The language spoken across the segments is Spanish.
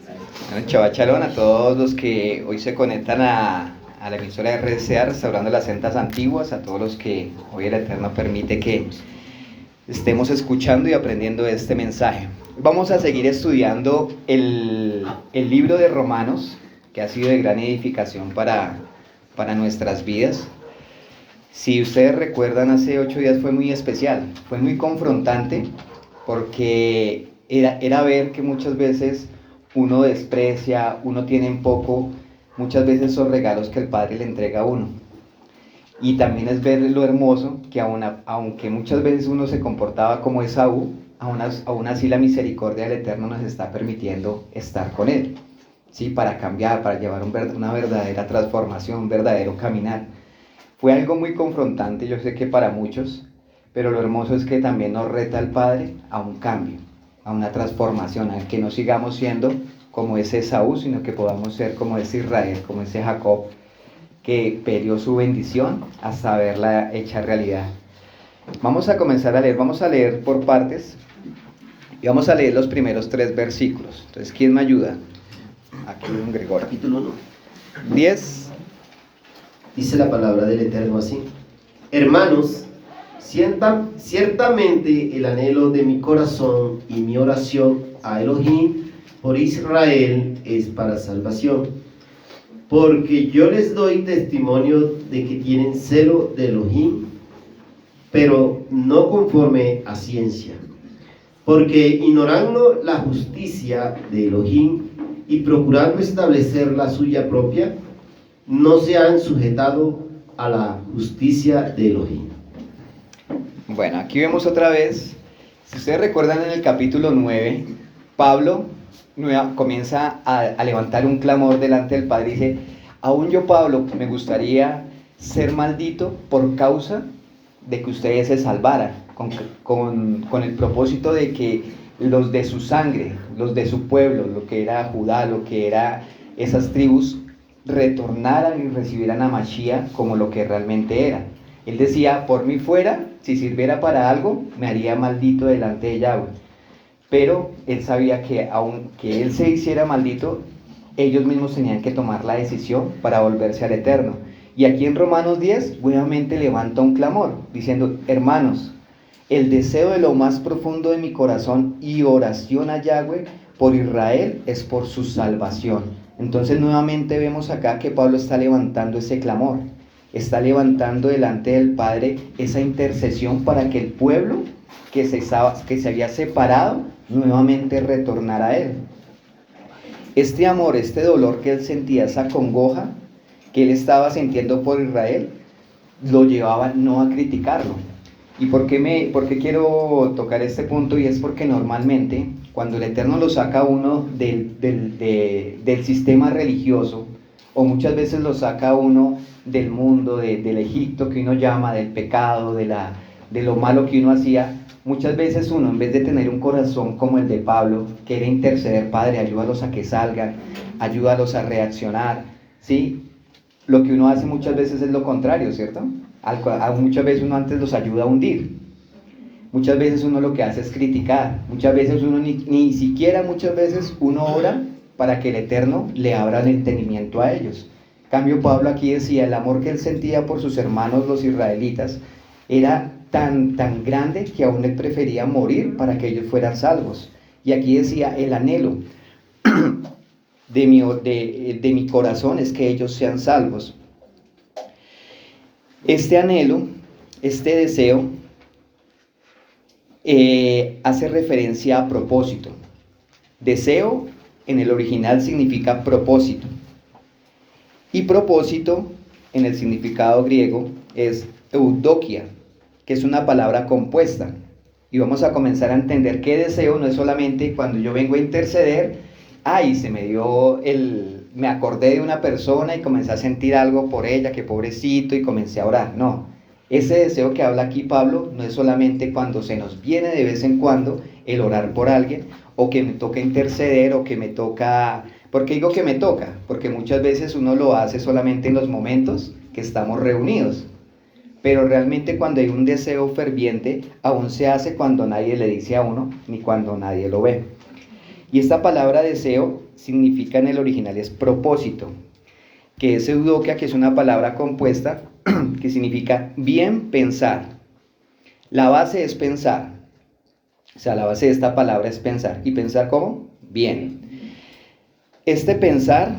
Bueno, Chava Chalón, a todos los que hoy se conectan a la emisora de RCA, Restaurando las Sendas Antiguas, a todos los que hoy el Eterno permite que estemos escuchando y aprendiendo este mensaje. Vamos a seguir estudiando el libro de Romanos, que ha sido de gran edificación para nuestras vidas. Si ustedes recuerdan, hace 8 días fue muy especial, fue muy confrontante, porque era ver que muchas veces uno desprecia, uno tiene en poco, muchas veces esos regalos que el Padre le entrega a uno. Y también es ver lo hermoso que aunque muchas veces uno se comportaba como Esaú, aún así la misericordia del Eterno nos está permitiendo estar con Él, ¿sí? Para cambiar, para llevar una verdadera transformación, un verdadero caminar. Fue algo muy confrontante, yo sé que para muchos, pero lo hermoso es que también nos reta el Padre a un cambio, a una transformación, a que no sigamos siendo como ese Esaú, sino que podamos ser como ese Israel, como ese Jacob, que perdió su bendición hasta verla hecha realidad. Vamos a comenzar a leer, vamos a leer por partes, y vamos a leer los primeros 3 versículos. Entonces, ¿quién me ayuda? Aquí don Gregorio. Capítulo 1. 10. Dice la palabra del Eterno así: Hermanos, ciertamente el anhelo de mi corazón y mi oración a Elohim por Israel es para salvación, porque yo les doy testimonio de que tienen celo de Elohim, pero no conforme a ciencia, porque ignorando la justicia de Elohim y procurando establecer la suya propia, no se han sujetado a la justicia de Elohim. Bueno, aquí vemos otra vez, si ustedes recuerdan en el capítulo 9, Pablo comienza a levantar un clamor delante del Padre y dice: aún yo, Pablo, me gustaría ser maldito por causa de que ustedes se salvaran, con el propósito de que los de su sangre, los de su pueblo, lo que era Judá, lo que era esas tribus, retornaran y recibieran a Mashiach como lo que realmente era. Él decía: por mí fuera, si sirviera para algo, me haría maldito delante de Yahweh. Pero él sabía que aunque él se hiciera maldito, ellos mismos tenían que tomar la decisión para volverse al Eterno. Y aquí en Romanos 10 nuevamente levanta un clamor, diciendo: hermanos, el deseo de lo más profundo de mi corazón y oración a Yahweh por Israel es por su salvación. Entonces nuevamente vemos acá que Pablo está levantando ese clamor, está levantando delante del Padre esa intercesión para que el pueblo que se había separado nuevamente retornara a Él. Este amor, este dolor que él sentía, esa congoja que él estaba sintiendo por Israel, lo llevaba no a criticarlo. ¿Y por qué quiero tocar este punto? Y es porque normalmente cuando el Eterno lo saca a uno del sistema religioso, o muchas veces lo saca a uno del mundo, del Egipto que uno llama, del pecado, de lo malo que uno hacía, muchas veces uno, en vez de tener un corazón como el de Pablo, quiere interceder: Padre, ayúdalos a que salgan, ayúdalos a reaccionar, ¿sí? Lo que uno hace muchas veces es lo contrario, ¿cierto? Muchas veces uno antes los ayuda a hundir. Muchas veces uno lo que hace es criticar. Muchas veces uno ni siquiera muchas veces uno ora para que el Eterno le abra el entendimiento a ellos. En cambio, Pablo aquí decía: el amor que él sentía por sus hermanos los israelitas era tan grande que aún él prefería morir para que ellos fueran salvos. Y aquí decía: el anhelo de mi corazón es que ellos sean salvos. Este anhelo, este deseo, hace referencia a propósito. Deseo en el original significa propósito, y propósito en el significado griego es eudokia, que es una palabra compuesta. Y vamos a comenzar a entender que deseo no es solamente cuando yo vengo a interceder: ay, me acordé de una persona y comencé a sentir algo por ella, que pobrecito, y comencé a orar. No, ese deseo que habla aquí Pablo no es solamente cuando se nos viene de vez en cuando el orar por alguien, o que me toca interceder, o que me toca... ¿Por qué digo que me toca? Porque muchas veces uno lo hace solamente en los momentos que estamos reunidos. Pero realmente cuando hay un deseo ferviente, aún se hace cuando nadie le dice a uno, ni cuando nadie lo ve. Y esta palabra deseo significa en el original es propósito, que es eudokia, que es una palabra compuesta que significa bien pensar. La base es pensar. O sea, la base de esta palabra es pensar. ¿Y pensar cómo? Bien. Este pensar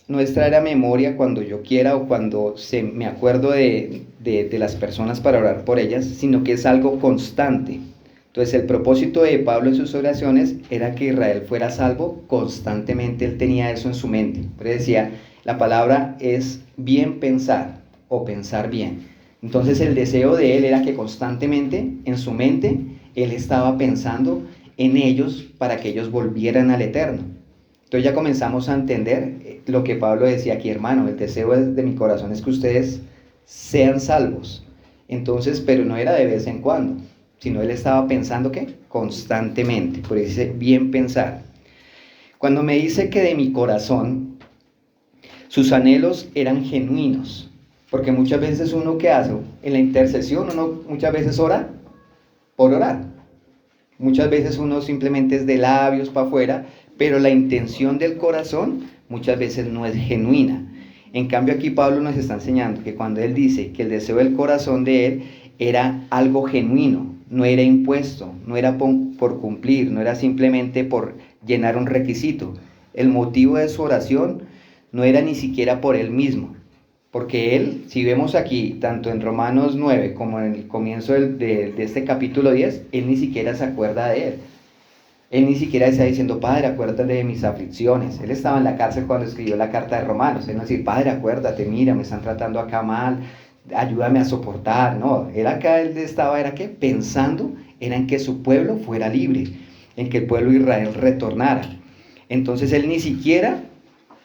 no es traer a memoria cuando yo quiera o cuando me acuerdo de las personas para orar por ellas, sino que es algo constante. Entonces el propósito de Pablo en sus oraciones era que Israel fuera salvo constantemente. Él tenía eso en su mente. Pero decía, la palabra es bien pensar o pensar bien. Entonces el deseo de él era que constantemente en su mente él estaba pensando en ellos para que ellos volvieran al Eterno. Entonces ya comenzamos a entender lo que Pablo decía aquí, hermano, el deseo de mi corazón es que ustedes sean salvos. Entonces, pero no era de vez en cuando, sino él estaba pensando ¿qué? Constantemente. Por eso dice, bien pensar. Cuando me dice que de mi corazón, sus anhelos eran genuinos, porque muchas veces uno, ¿qué hace? En la intercesión uno muchas veces ora por orar. Muchas veces uno simplemente es de labios para afuera, pero la intención del corazón muchas veces no es genuina. En cambio aquí Pablo nos está enseñando que cuando él dice que el deseo del corazón de él era algo genuino, no era impuesto, no era por cumplir, no era simplemente por llenar un requisito. El motivo de su oración no era ni siquiera por él mismo, porque él, si vemos aquí, tanto en Romanos 9 como en el comienzo de este capítulo 10, él ni siquiera se acuerda de él. Él ni siquiera está diciendo, Padre, acuérdate de mis aflicciones. Él estaba en la cárcel cuando escribió la carta de Romanos. Él no decía, Padre, acuérdate, mira, me están tratando acá mal, ayúdame a soportar. No, él estaba, era que pensando, era en que su pueblo fuera libre, en que el pueblo de Israel retornara. Entonces él ni siquiera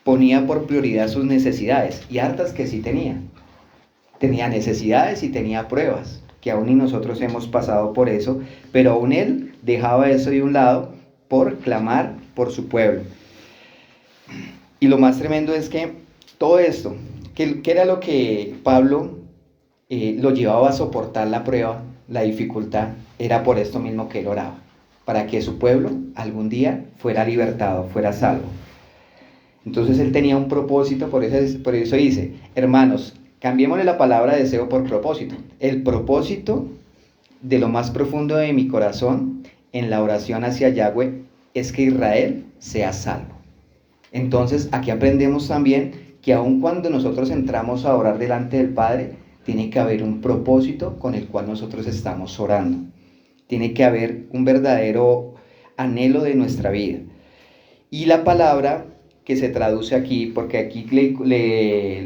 ponía por prioridad sus necesidades, y hartas que sí tenía. Tenía necesidades y tenía pruebas, que aún y nosotros hemos pasado por eso, pero aún él dejaba eso de un lado por clamar por su pueblo. Y lo más tremendo es que todo esto, que era lo que Pablo lo llevaba a soportar la prueba, la dificultad, era por esto mismo que él oraba, para que su pueblo algún día fuera libertado, fuera salvo. Entonces él tenía un propósito, por eso dice, hermanos, cambiémosle la palabra deseo por propósito. El propósito de lo más profundo de mi corazón en la oración hacia Yahweh es que Israel sea salvo. Entonces aquí aprendemos también que aun cuando nosotros entramos a orar delante del Padre, tiene que haber un propósito con el cual nosotros estamos orando. Tiene que haber un verdadero anhelo de nuestra vida. Y la palabra que se traduce aquí, porque aquí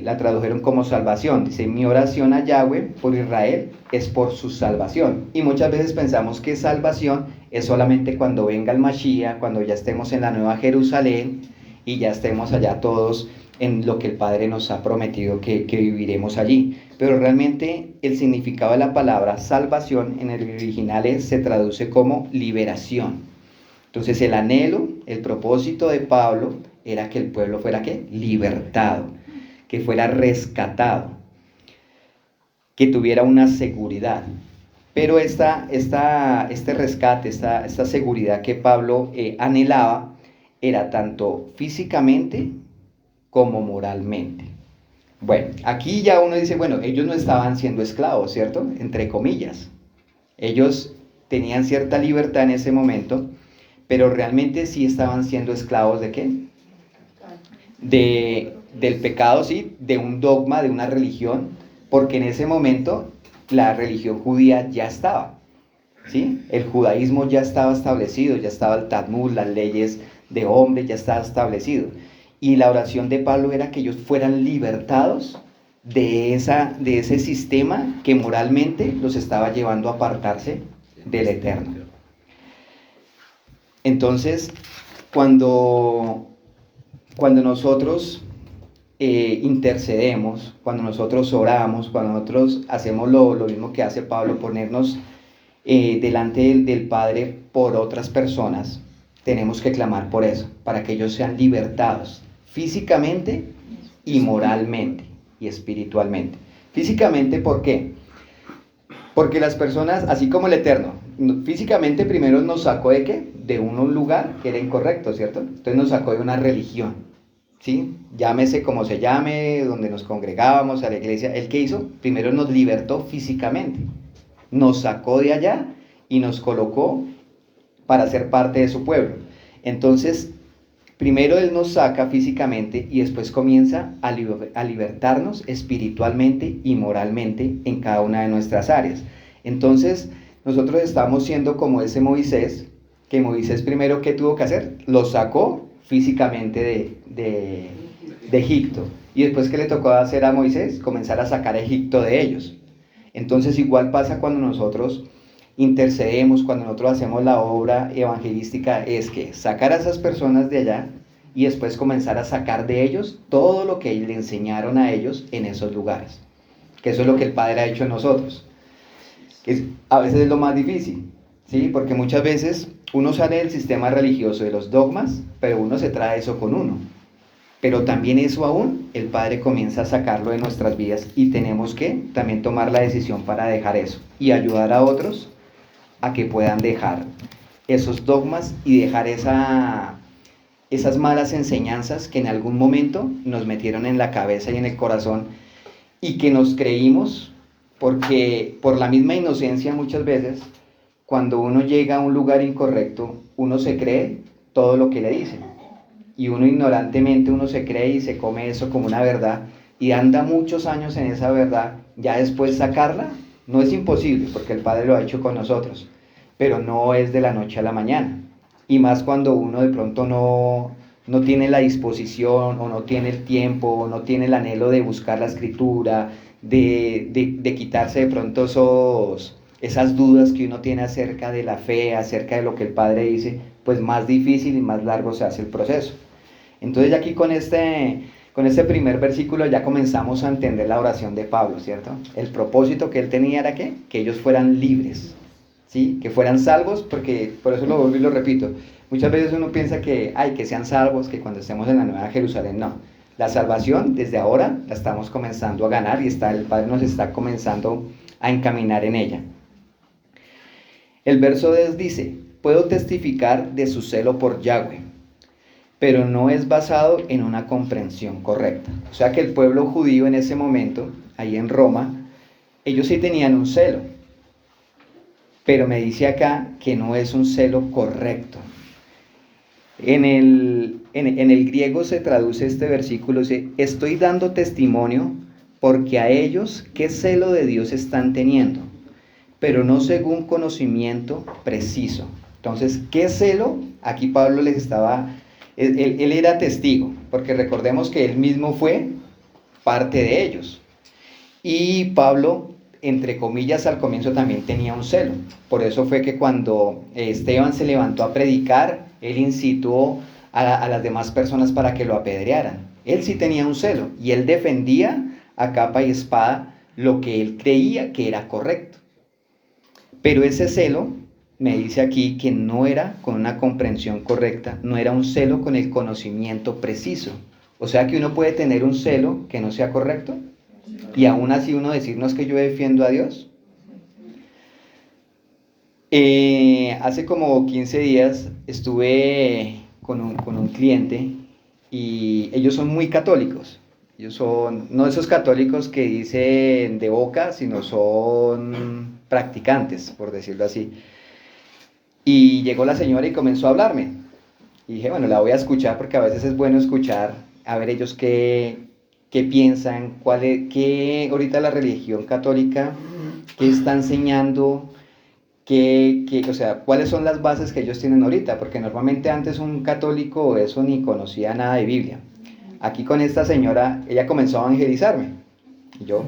la tradujeron como salvación, dice, mi oración a Yahweh por Israel es por su salvación. Y muchas veces pensamos que salvación es solamente cuando venga el Mashiach, cuando ya estemos en la Nueva Jerusalén y ya estemos allá todos en lo que el Padre nos ha prometido que viviremos allí. Pero realmente el significado de la palabra salvación en el original se traduce como liberación. Entonces el anhelo, el propósito de Pablo era que el pueblo fuera ¿qué? Libertado, que fuera rescatado, que tuviera una seguridad. Pero este rescate, esta seguridad que Pablo anhelaba, era tanto físicamente como moralmente. Bueno, aquí ya uno dice, bueno, ellos no estaban siendo esclavos, ¿cierto? Entre comillas. Ellos tenían cierta libertad en ese momento, pero realmente sí estaban siendo esclavos ¿de qué? Del pecado, sí, de un dogma, de una religión, porque en ese momento la religión judía ya estaba, ¿sí? El judaísmo ya estaba establecido, ya estaba el Talmud, las leyes de hombre ya estaba establecido. Y la oración de Pablo era que ellos fueran libertados de ese sistema que moralmente los estaba llevando a apartarse del Eterno. Entonces, cuando nosotros intercedemos, cuando nosotros oramos, cuando nosotros hacemos lo mismo que hace Pablo, ponernos delante del Padre por otras personas, tenemos que clamar por eso, para que ellos sean libertados físicamente y moralmente y espiritualmente. Físicamente, ¿por qué? Porque las personas, así como el Eterno, Físicamente primero nos sacó ¿de qué? De un lugar que era incorrecto, ¿cierto? Entonces nos sacó de una religión, ¿sí? Llámese como se llame, donde nos congregábamos, a la iglesia. ¿El qué hizo? Primero nos libertó físicamente, nos sacó de allá y nos colocó para ser parte de su pueblo. Entonces, primero Él nos saca físicamente y después comienza a libertarnos espiritualmente y moralmente en cada una de nuestras áreas. Entonces, nosotros estamos siendo como ese Moisés, que Moisés primero, ¿qué tuvo que hacer? Lo sacó físicamente de Egipto. Y después, ¿qué le tocó hacer a Moisés? Comenzar a sacar a Egipto de ellos. Entonces, igual pasa cuando nosotros intercedemos, cuando nosotros hacemos la obra evangelística, es que sacar a esas personas de allá y después comenzar a sacar de ellos todo lo que le enseñaron a ellos en esos lugares. Que eso es lo que el Padre ha hecho en nosotros. A veces es lo más difícil, ¿sí? Porque muchas veces uno sale del sistema religioso, de los dogmas, pero uno se trae eso con uno. Pero también eso aún, el Padre comienza a sacarlo de nuestras vidas y tenemos que también tomar la decisión para dejar eso y ayudar a otros a que puedan dejar esos dogmas y dejar esas malas enseñanzas que en algún momento nos metieron en la cabeza y en el corazón y que nos creímos, porque por la misma inocencia muchas veces, cuando uno llega a un lugar incorrecto, uno se cree todo lo que le dicen. Y uno ignorantemente, uno se cree y se come eso como una verdad y anda muchos años en esa verdad, ya después sacarla no es imposible porque el Padre lo ha hecho con nosotros, pero no es de la noche a la mañana. Y más cuando uno de pronto no tiene la disposición o no tiene el tiempo o no tiene el anhelo de buscar la escritura, de quitarse de pronto esas dudas que uno tiene acerca de la fe, acerca de lo que el Padre dice, pues más difícil y más largo se hace el proceso. Entonces ya aquí con este primer versículo ya comenzamos a entender la oración de Pablo, ¿cierto? El propósito que él tenía era ¿qué? Que ellos fueran libres, ¿sí? Que fueran salvos, porque por eso lo vuelvo y lo repito. Muchas veces uno piensa que sean salvos, que cuando estemos en la Nueva Jerusalén, no. La salvación desde ahora la estamos comenzando a ganar y el Padre nos está comenzando a encaminar en ella. El verso 10 dice, puedo testificar de su celo por Yahweh, pero no es basado en una comprensión correcta. O sea que el pueblo judío en ese momento, ahí en Roma, ellos sí tenían un celo, pero me dice acá que no es un celo correcto. En el griego se traduce este versículo, dice, estoy dando testimonio porque a ellos qué celo de Dios están teniendo, pero no según conocimiento preciso. Entonces, ¿qué celo? Aquí Pablo les estaba, él era testigo, porque recordemos que él mismo fue parte de ellos. Y Pablo, entre comillas, al comienzo también tenía un celo. Por eso fue que cuando Esteban se levantó a predicar, él incitó a las demás personas para que lo apedrearan. Él sí tenía un celo y él defendía a capa y espada lo que él creía que era correcto. Pero ese celo, me dice aquí, que no era con una comprensión correcta, no era un celo con el conocimiento preciso. O sea que uno puede tener un celo que no sea correcto y aún así uno decirnos que yo defiendo a Dios. Hace como 15 días estuve con un cliente y ellos son muy católicos. Ellos son, no esos católicos que dicen de boca, sino son practicantes, por decirlo así. Y llegó la señora y comenzó a hablarme. Y dije, bueno, la voy a escuchar porque a veces es bueno escuchar, a ver ellos qué piensan, qué ahorita la religión católica, qué está enseñando, o sea, cuáles son las bases que ellos tienen ahorita, porque normalmente antes un católico eso ni conocía nada de Biblia. Aquí con esta señora, ella comenzó a evangelizarme. Y yo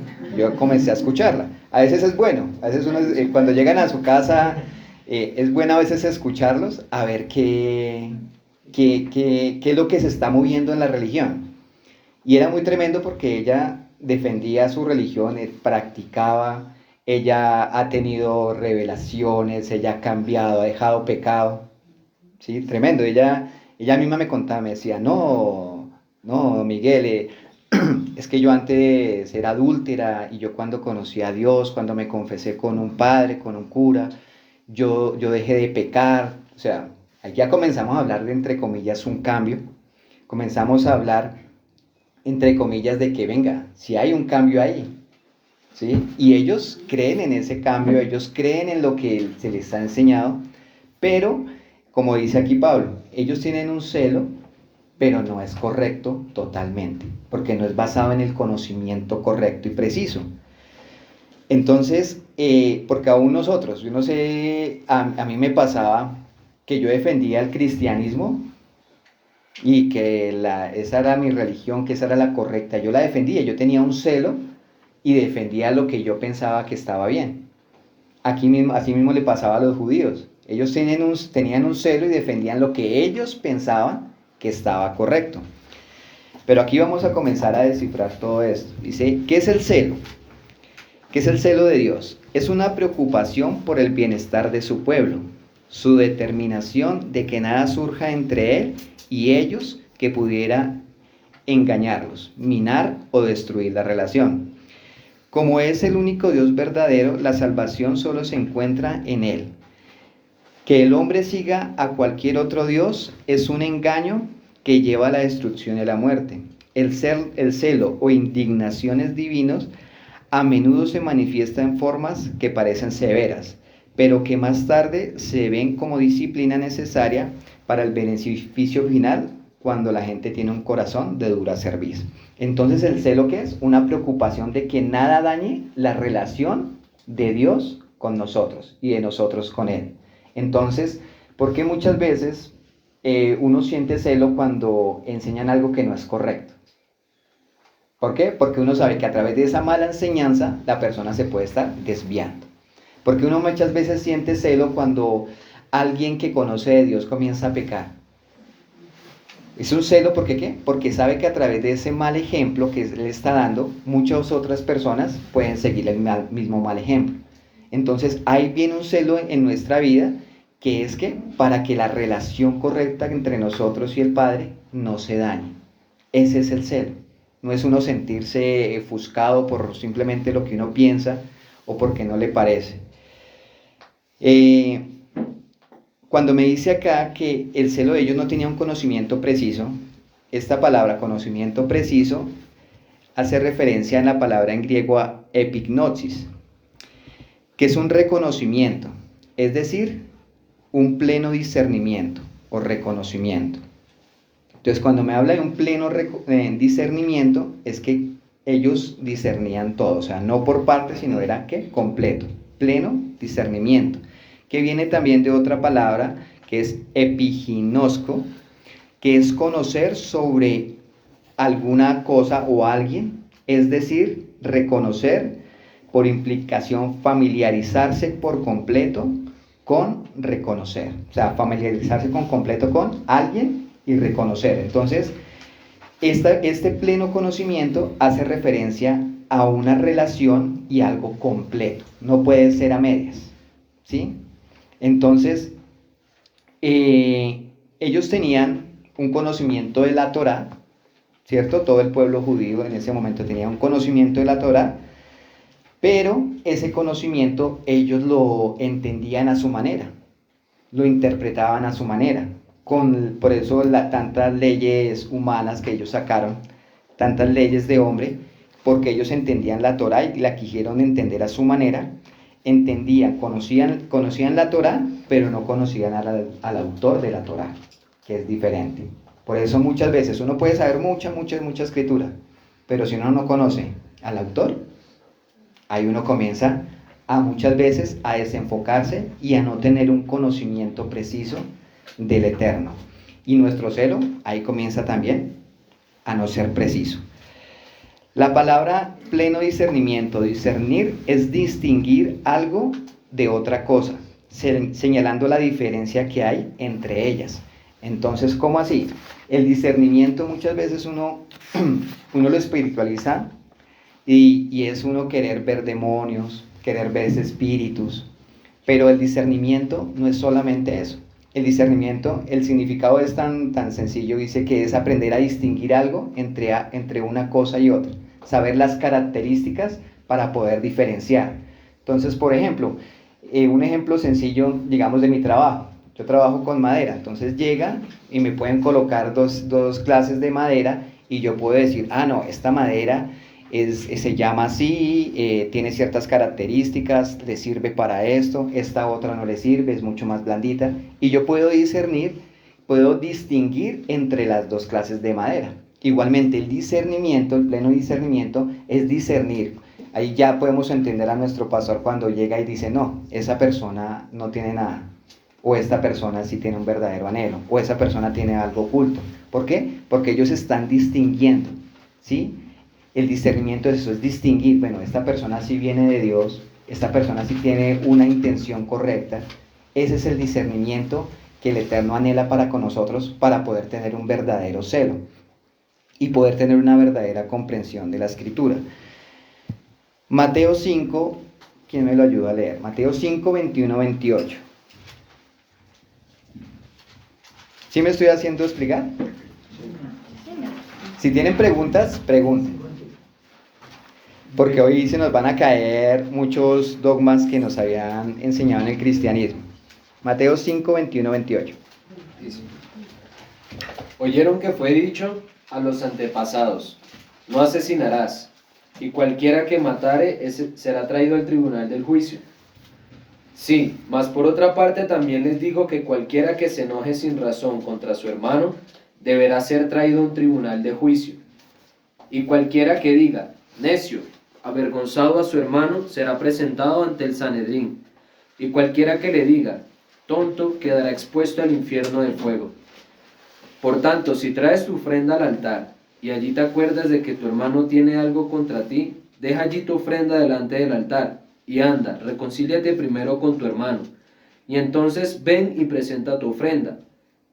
comencé a escucharla. A veces es bueno, a veces uno, cuando llegan a su casa, es bueno a veces escucharlos, a ver qué es lo que se está moviendo en la religión. Y era muy tremendo porque ella defendía su religión, practicaba, ella ha tenido revelaciones, ella ha cambiado, ha dejado pecado. ¿Sí? Tremendo. Ella misma me contaba, me decía, no, Miguel, es que yo antes era adúltera y yo cuando conocí a Dios, cuando me confesé con un padre, con un cura, yo dejé de pecar. O sea, ya comenzamos a hablar de, entre comillas, un cambio. Comenzamos a hablar, entre comillas, de que venga, si hay un cambio ahí, ¿sí? Y ellos creen en ese cambio, ellos creen en lo que se les ha enseñado, pero, como dice aquí Pablo, ellos tienen un celo, pero no es correcto totalmente, porque no es basado en el conocimiento correcto y preciso. Entonces, porque aún nosotros, yo no sé, a mí me pasaba que yo defendía el cristianismo y que esa era mi religión, que esa era la correcta. Yo la defendía, yo tenía un celo y defendía lo que yo pensaba que estaba bien. Aquí mismo, así mismo le pasaba a los judíos. Ellos tenían un celo y defendían lo que ellos pensaban que estaba correcto. Pero aquí vamos a comenzar a descifrar todo esto. Dice, ¿qué es el celo? ¿Qué es el celo de Dios? Es una preocupación por el bienestar de su pueblo, su determinación de que nada surja entre él y ellos que pudiera engañarlos, minar o destruir la relación. Como es el único Dios verdadero, la salvación solo se encuentra en él. Que el hombre siga a cualquier otro Dios es un engaño que lleva a la destrucción y a la muerte. El celo o indignaciones divinos a menudo se manifiesta en formas que parecen severas, pero que más tarde se ven como disciplina necesaria para el beneficio final cuando la gente tiene un corazón de dura cerviz. Entonces, ¿el celo qué es? Una preocupación de que nada dañe la relación de Dios con nosotros y de nosotros con Él. Entonces, ¿por qué muchas veces uno siente celo cuando enseñan algo que no es correcto? ¿Por qué? Porque uno sabe que a través de esa mala enseñanza la persona se puede estar desviando. Porque uno muchas veces siente celo cuando alguien que conoce de Dios comienza a pecar. Es un celo, ¿por qué? Porque sabe que a través de ese mal ejemplo que le está dando, muchas otras personas pueden seguir el mismo mal ejemplo. Entonces, ahí viene un celo en nuestra vida, que es que para que la relación correcta entre nosotros y el Padre no se dañe. Ese es el celo. No es uno sentirse ofuscado por simplemente lo que uno piensa o porque no le parece. Cuando me dice acá que el celo de ellos no tenía un conocimiento preciso, esta palabra conocimiento preciso hace referencia en la palabra en griego a epignosis, que es un reconocimiento, es decir, un pleno discernimiento o reconocimiento. Entonces, cuando me habla de un pleno discernimiento, es que ellos discernían todo, o sea, no por partes, sino era ¿qué? Completo, pleno discernimiento, que viene también de otra palabra que es epiginosco, que es conocer sobre alguna cosa o alguien, es decir, reconocer, por implicación, familiarizarse por completo con reconocer, o sea, familiarizarse con completo con alguien y reconocer. Entonces, este pleno conocimiento hace referencia a una relación y algo completo, no puede ser a medias, ¿sí? Entonces, ellos tenían un conocimiento de la Torá, ¿cierto? Todo el pueblo judío en ese momento tenía un conocimiento de la Torá, pero ese conocimiento ellos lo entendían a su manera, lo interpretaban a su manera. Por eso tantas leyes humanas que ellos sacaron, tantas leyes de hombre, porque ellos entendían la Torá y la quisieron entender a su manera, conocían la Torá, pero no conocían al autor de la Torá, que es diferente. Por eso muchas veces uno puede saber mucha escritura, pero si uno no conoce al autor, ahí uno comienza muchas veces a desenfocarse y a no tener un conocimiento preciso del Eterno. Y nuestro celo ahí comienza también a no ser preciso. La palabra pleno discernimiento, discernir, es distinguir algo de otra cosa, señalando la diferencia que hay entre ellas. Entonces, ¿cómo así? El discernimiento muchas veces uno lo espiritualiza y es uno querer ver demonios, querer ver espíritus, pero el discernimiento no es solamente eso. El discernimiento, el significado es tan sencillo, dice que es aprender a distinguir algo entre una cosa y otra, saber las características para poder diferenciar. Entonces, por ejemplo, un ejemplo sencillo, digamos, de mi trabajo. Yo trabajo con madera, entonces llegan y me pueden colocar dos clases de madera y yo puedo decir, ah, no, esta madera se llama así, tiene ciertas características, le sirve para esto, esta otra no le sirve, es mucho más blandita. Y yo puedo discernir, puedo distinguir entre las dos clases de madera. Igualmente, el discernimiento, el pleno discernimiento, es discernir. Ahí ya podemos entender a nuestro pastor cuando llega y dice, no, esa persona no tiene nada, o esta persona sí tiene un verdadero anhelo, o esa persona tiene algo oculto. ¿Por qué? Porque ellos están distinguiendo, ¿sí? El discernimiento es eso, es distinguir, bueno, esta persona sí viene de Dios, esta persona sí tiene una intención correcta. Ese es el discernimiento que el Eterno anhela para con nosotros, para poder tener un verdadero celo y poder tener una verdadera comprensión de la Escritura. Mateo 5, ¿quién me lo ayuda a leer? Mateo 5, 21, 28. ¿Sí me estoy haciendo explicar? Si tienen preguntas, pregunten. Porque hoy se nos van a caer muchos dogmas que nos habían enseñado en el cristianismo. Mateo 5, 21, 28. Dice: Oyeron que fue dicho a los antepasados: no asesinarás, y cualquiera que matare será traído al tribunal del juicio. Sí, mas por otra parte también les digo que cualquiera que se enoje sin razón contra su hermano deberá ser traído a un tribunal de juicio. Y cualquiera que diga, necio, avergonzado a su hermano, será presentado ante el Sanedrín. Y cualquiera que le diga, tonto, quedará expuesto al infierno de fuego. Por tanto, si traes tu ofrenda al altar, y allí te acuerdas de que tu hermano tiene algo contra ti, deja allí tu ofrenda delante del altar, y anda, reconcíliate primero con tu hermano, y entonces ven y presenta tu ofrenda.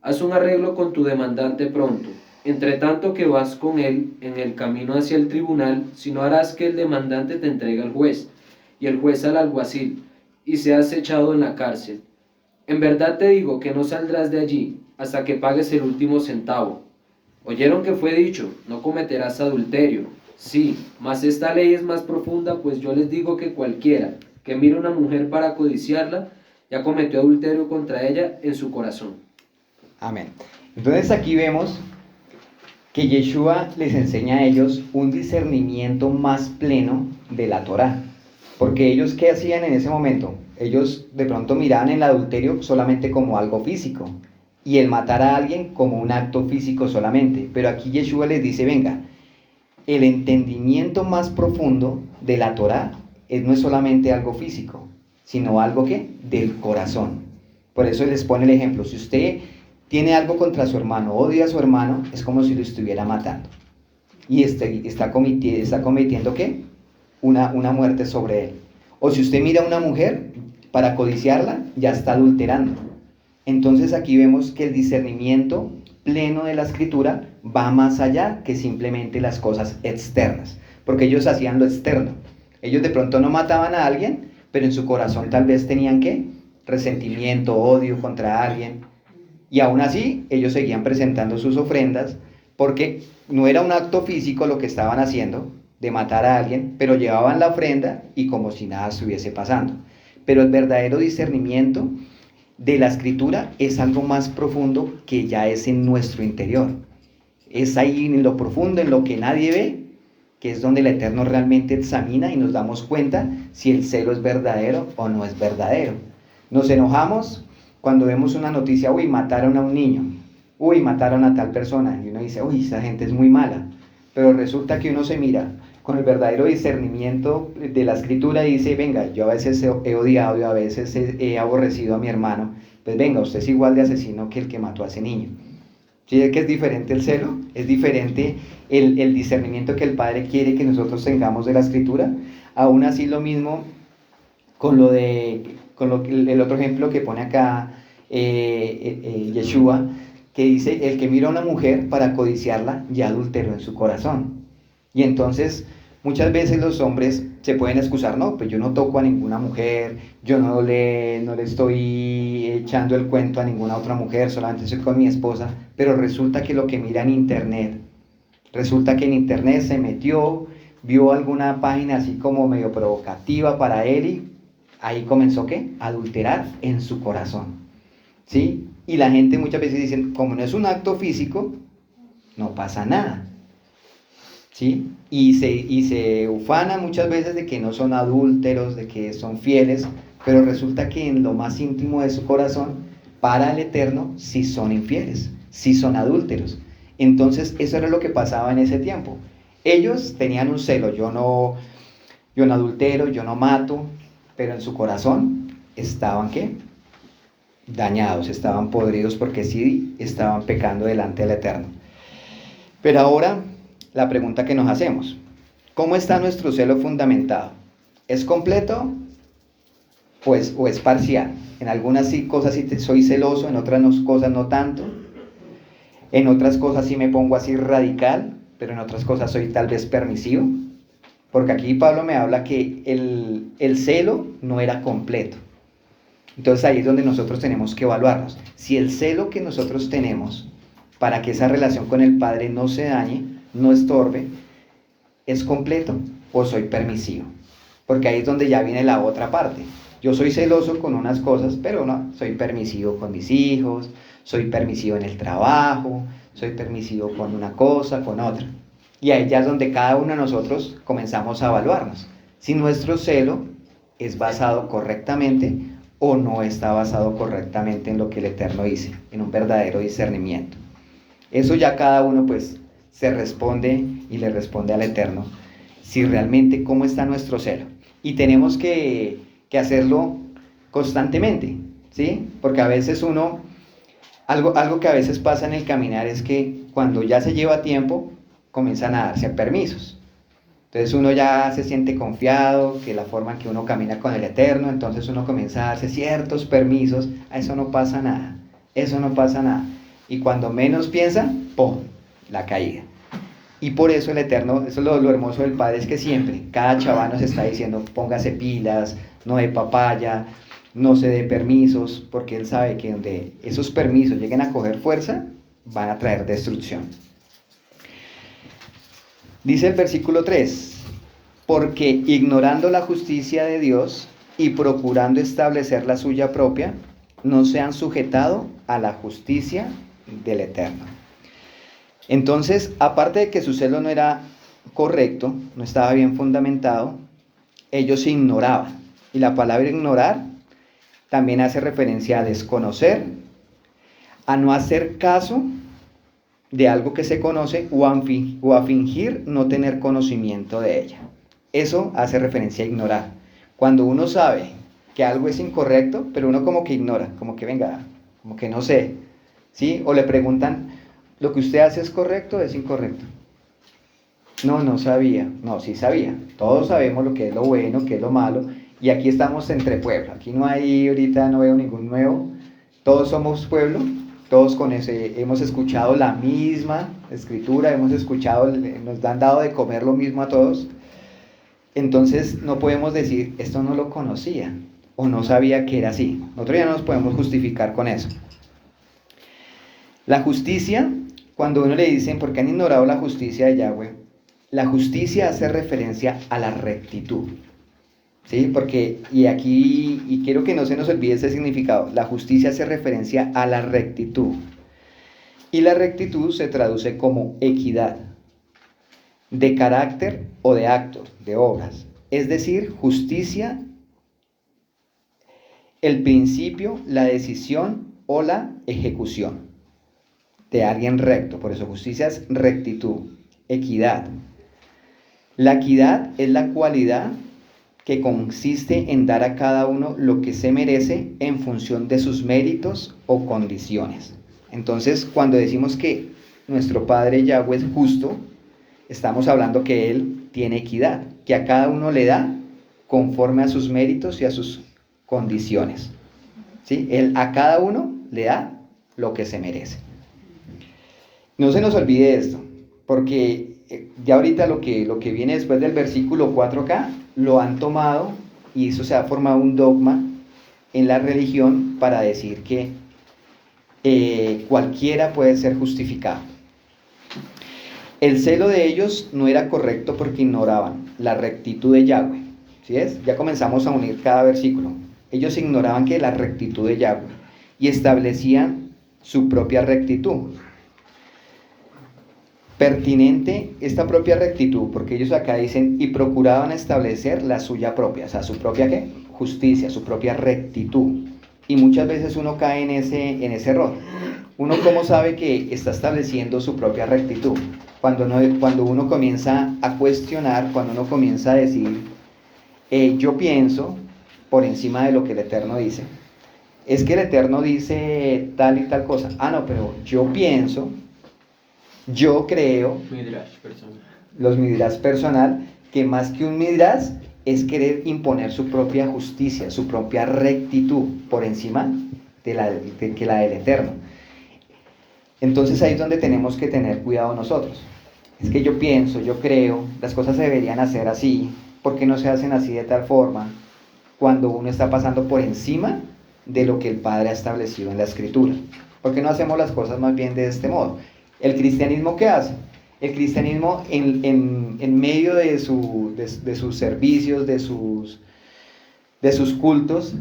Haz un arreglo con tu demandante pronto, entre tanto que vas con él en el camino hacia el tribunal, si no harás que el demandante te entregue al juez, y el juez al alguacil, y seas echado en la cárcel. En verdad te digo que no saldrás de allí hasta que pagues el último centavo. Oyeron que fue dicho, no cometerás adulterio. Sí, mas esta ley es más profunda, pues yo les digo que cualquiera que mire a una mujer para codiciarla, ya cometió adulterio contra ella en su corazón. Amén. Entonces aquí vemos que Yeshua les enseña a ellos un discernimiento más pleno de la Torá. Porque ellos, ¿qué hacían en ese momento? Ellos de pronto miraban el adulterio solamente como algo físico y el matar a alguien como un acto físico solamente. Pero aquí Yeshua les dice, venga, el entendimiento más profundo de la Torá no es solamente algo físico, sino algo que del corazón. Por eso les pone el ejemplo, si usted tiene algo contra su hermano, odia a su hermano, es como si lo estuviera matando. Y está cometiendo ¿qué? Una muerte sobre él. O si usted mira a una mujer para codiciarla, ya está adulterando. Entonces aquí vemos que el discernimiento pleno de la Escritura va más allá que simplemente las cosas externas, porque ellos hacían lo externo. Ellos de pronto no mataban a alguien, pero en su corazón tal vez tenían ¿qué? Resentimiento, odio contra alguien. Y aún así, ellos seguían presentando sus ofrendas, porque no era un acto físico lo que estaban haciendo, de matar a alguien, pero llevaban la ofrenda y como si nada estuviese pasando. Pero el verdadero discernimiento de la Escritura es algo más profundo que ya es en nuestro interior. Es ahí en lo profundo, en lo que nadie ve, que es donde el Eterno realmente examina y nos damos cuenta si el celo es verdadero o no es verdadero. Nos enojamos cuando vemos una noticia, uy, mataron a un niño, uy, mataron a tal persona, y uno dice, uy, esa gente es muy mala. Pero resulta que uno se mira con el verdadero discernimiento de la Escritura y dice, venga, yo a veces he odiado y a veces he aborrecido a mi hermano, pues venga, usted es igual de asesino que el que mató a ese niño. ¿Sí? ¿Es que es diferente el celo? ¿Es diferente el discernimiento que el Padre quiere que nosotros tengamos de la Escritura? Aún así lo mismo con el otro ejemplo que pone acá Yeshua, que dice, el que mira a una mujer para codiciarla, ya adulteró en su corazón. Y entonces, muchas veces los hombres se pueden excusar, no, pues yo no toco a ninguna mujer, yo no le estoy echando el cuento a ninguna otra mujer, solamente estoy con mi esposa, pero resulta que lo que mira en internet, resulta que en internet se metió, vio alguna página así como medio provocativa para él y ahí comenzó ¿qué? A adulterar en su corazón, ¿sí? Y la gente muchas veces dice, como no es un acto físico, no pasa nada, ¿sí? Y se ufana muchas veces de que no son adúlteros, de que son fieles, pero resulta que en lo más íntimo de su corazón, para el Eterno, sí son infieles, sí son adúlteros. Entonces, eso era lo que pasaba en ese tiempo. Ellos tenían un celo, yo no adultero, yo no mato, pero en su corazón estaban ¿qué? Dañados, estaban podridos porque sí estaban pecando delante del Eterno. Pero ahora, la pregunta que nos hacemos, ¿cómo está nuestro celo fundamentado? ¿Es completo pues, o es parcial? En algunas sí, cosas sí soy celoso, en otras cosas no tanto, en otras cosas sí me pongo así radical, pero en otras cosas soy tal vez permisivo. Porque aquí Pablo me habla que el celo no era completo. Entonces ahí es donde nosotros tenemos que evaluarnos. Si el celo que nosotros tenemos para que esa relación con el Padre no se dañe, no estorbe, ¿es completo o soy permisivo? Porque ahí es donde ya viene la otra parte. Yo soy celoso con unas cosas, pero no, soy permisivo con mis hijos, soy permisivo en el trabajo, soy permisivo con una cosa, con otra. Y ahí ya es donde cada uno de nosotros comenzamos a evaluarnos. Si nuestro celo es basado correctamente o no está basado correctamente en lo que el Eterno dice, en un verdadero discernimiento. Eso ya cada uno pues se responde y le responde al Eterno, si realmente cómo está nuestro celo. Y tenemos que hacerlo constantemente, ¿sí? Porque a veces algo que a veces pasa en el caminar es que cuando ya se lleva tiempo, comienzan a darse permisos. Entonces uno ya se siente confiado, que la forma en que uno camina con el Eterno, entonces uno comienza a darse ciertos permisos, a eso no pasa nada, eso no pasa nada. Y cuando menos piensa, ¡pum!, la caída. Y por eso el Eterno, eso es lo hermoso del Padre, es que siempre, cada chaval nos está diciendo, póngase pilas, no dé papaya, no se dé permisos, porque Él sabe que donde esos permisos lleguen a coger fuerza, van a traer destrucción. Dice el versículo 3, porque ignorando la justicia de Dios y procurando establecer la suya propia, no se han sujetado a la justicia del Eterno. Entonces, aparte de que su celo no era correcto, no estaba bien fundamentado, ellos se ignoraban. Y la palabra ignorar también hace referencia a desconocer, a no hacer caso de algo que se conoce o a fingir no tener conocimiento de ella. Eso hace referencia a ignorar. Cuando uno sabe que algo es incorrecto, pero uno como que ignora, como que venga, como que no sé, ¿sí? O le preguntan, ¿lo que usted hace es correcto o es incorrecto? No sabía. No, sí sabía. Todos sabemos lo que es lo bueno, qué es lo malo, y aquí estamos entre pueblo. Aquí no hay, ahorita no veo ningún nuevo. Todos somos pueblo. Todos hemos escuchado la misma escritura, nos han dado de comer lo mismo a todos. Entonces no podemos decir, esto no lo conocía o no sabía que era así. Nosotros ya no nos podemos justificar con eso. La justicia, cuando uno le dicen, ¿por qué han ignorado la justicia de Yahweh? La justicia hace referencia a la rectitud. ¿Sí? Porque, y quiero que no se nos olvide ese significado, la justicia hace referencia a la rectitud. Y la rectitud se traduce como equidad, de carácter o de actos, de obras. Es decir, justicia, el principio, la decisión o la ejecución de alguien recto. Por eso justicia es rectitud, equidad. La equidad es la cualidad que consiste en dar a cada uno lo que se merece en función de sus méritos o condiciones. Entonces, cuando decimos que nuestro Padre Yahweh es justo, estamos hablando que Él tiene equidad, que a cada uno le da conforme a sus méritos y a sus condiciones. ¿Sí? Él a cada uno le da lo que se merece. No se nos olvide esto, porque ya ahorita lo que viene después del versículo 4 acá, lo han tomado y eso se ha formado un dogma en la religión para decir que cualquiera puede ser justificado. El celo de ellos no era correcto porque ignoraban la rectitud de Yahweh. ¿Sí es? Ya comenzamos a unir cada versículo. Ellos ignoraban que la rectitud de Yahweh y establecían su propia rectitud. Pertinente esta propia rectitud, porque ellos acá dicen, y procuraban establecer la suya propia, o sea, su propia ¿qué? Justicia, su propia rectitud. Y muchas veces uno cae en ese error. Uno cómo sabe que está estableciendo su propia rectitud. Cuando uno comienza a cuestionar, cuando uno comienza a decir, yo pienso por encima de lo que el Eterno dice. Es que el Eterno dice tal y tal cosa. Ah, no, pero yo pienso, yo creo, Midrash personal. los midrash personal, que más que un midrash es querer imponer su propia justicia, su propia rectitud por encima que la del Eterno. Entonces ahí es donde tenemos que tener cuidado nosotros. Es que yo pienso, yo creo, las cosas se deberían hacer así, ¿por qué no se hacen así de tal forma? Cuando uno está pasando por encima de lo que el Padre ha establecido en la Escritura. ¿Por qué no hacemos las cosas más bien de este modo? ¿El cristianismo qué hace? El cristianismo en medio de sus servicios, de sus cultos,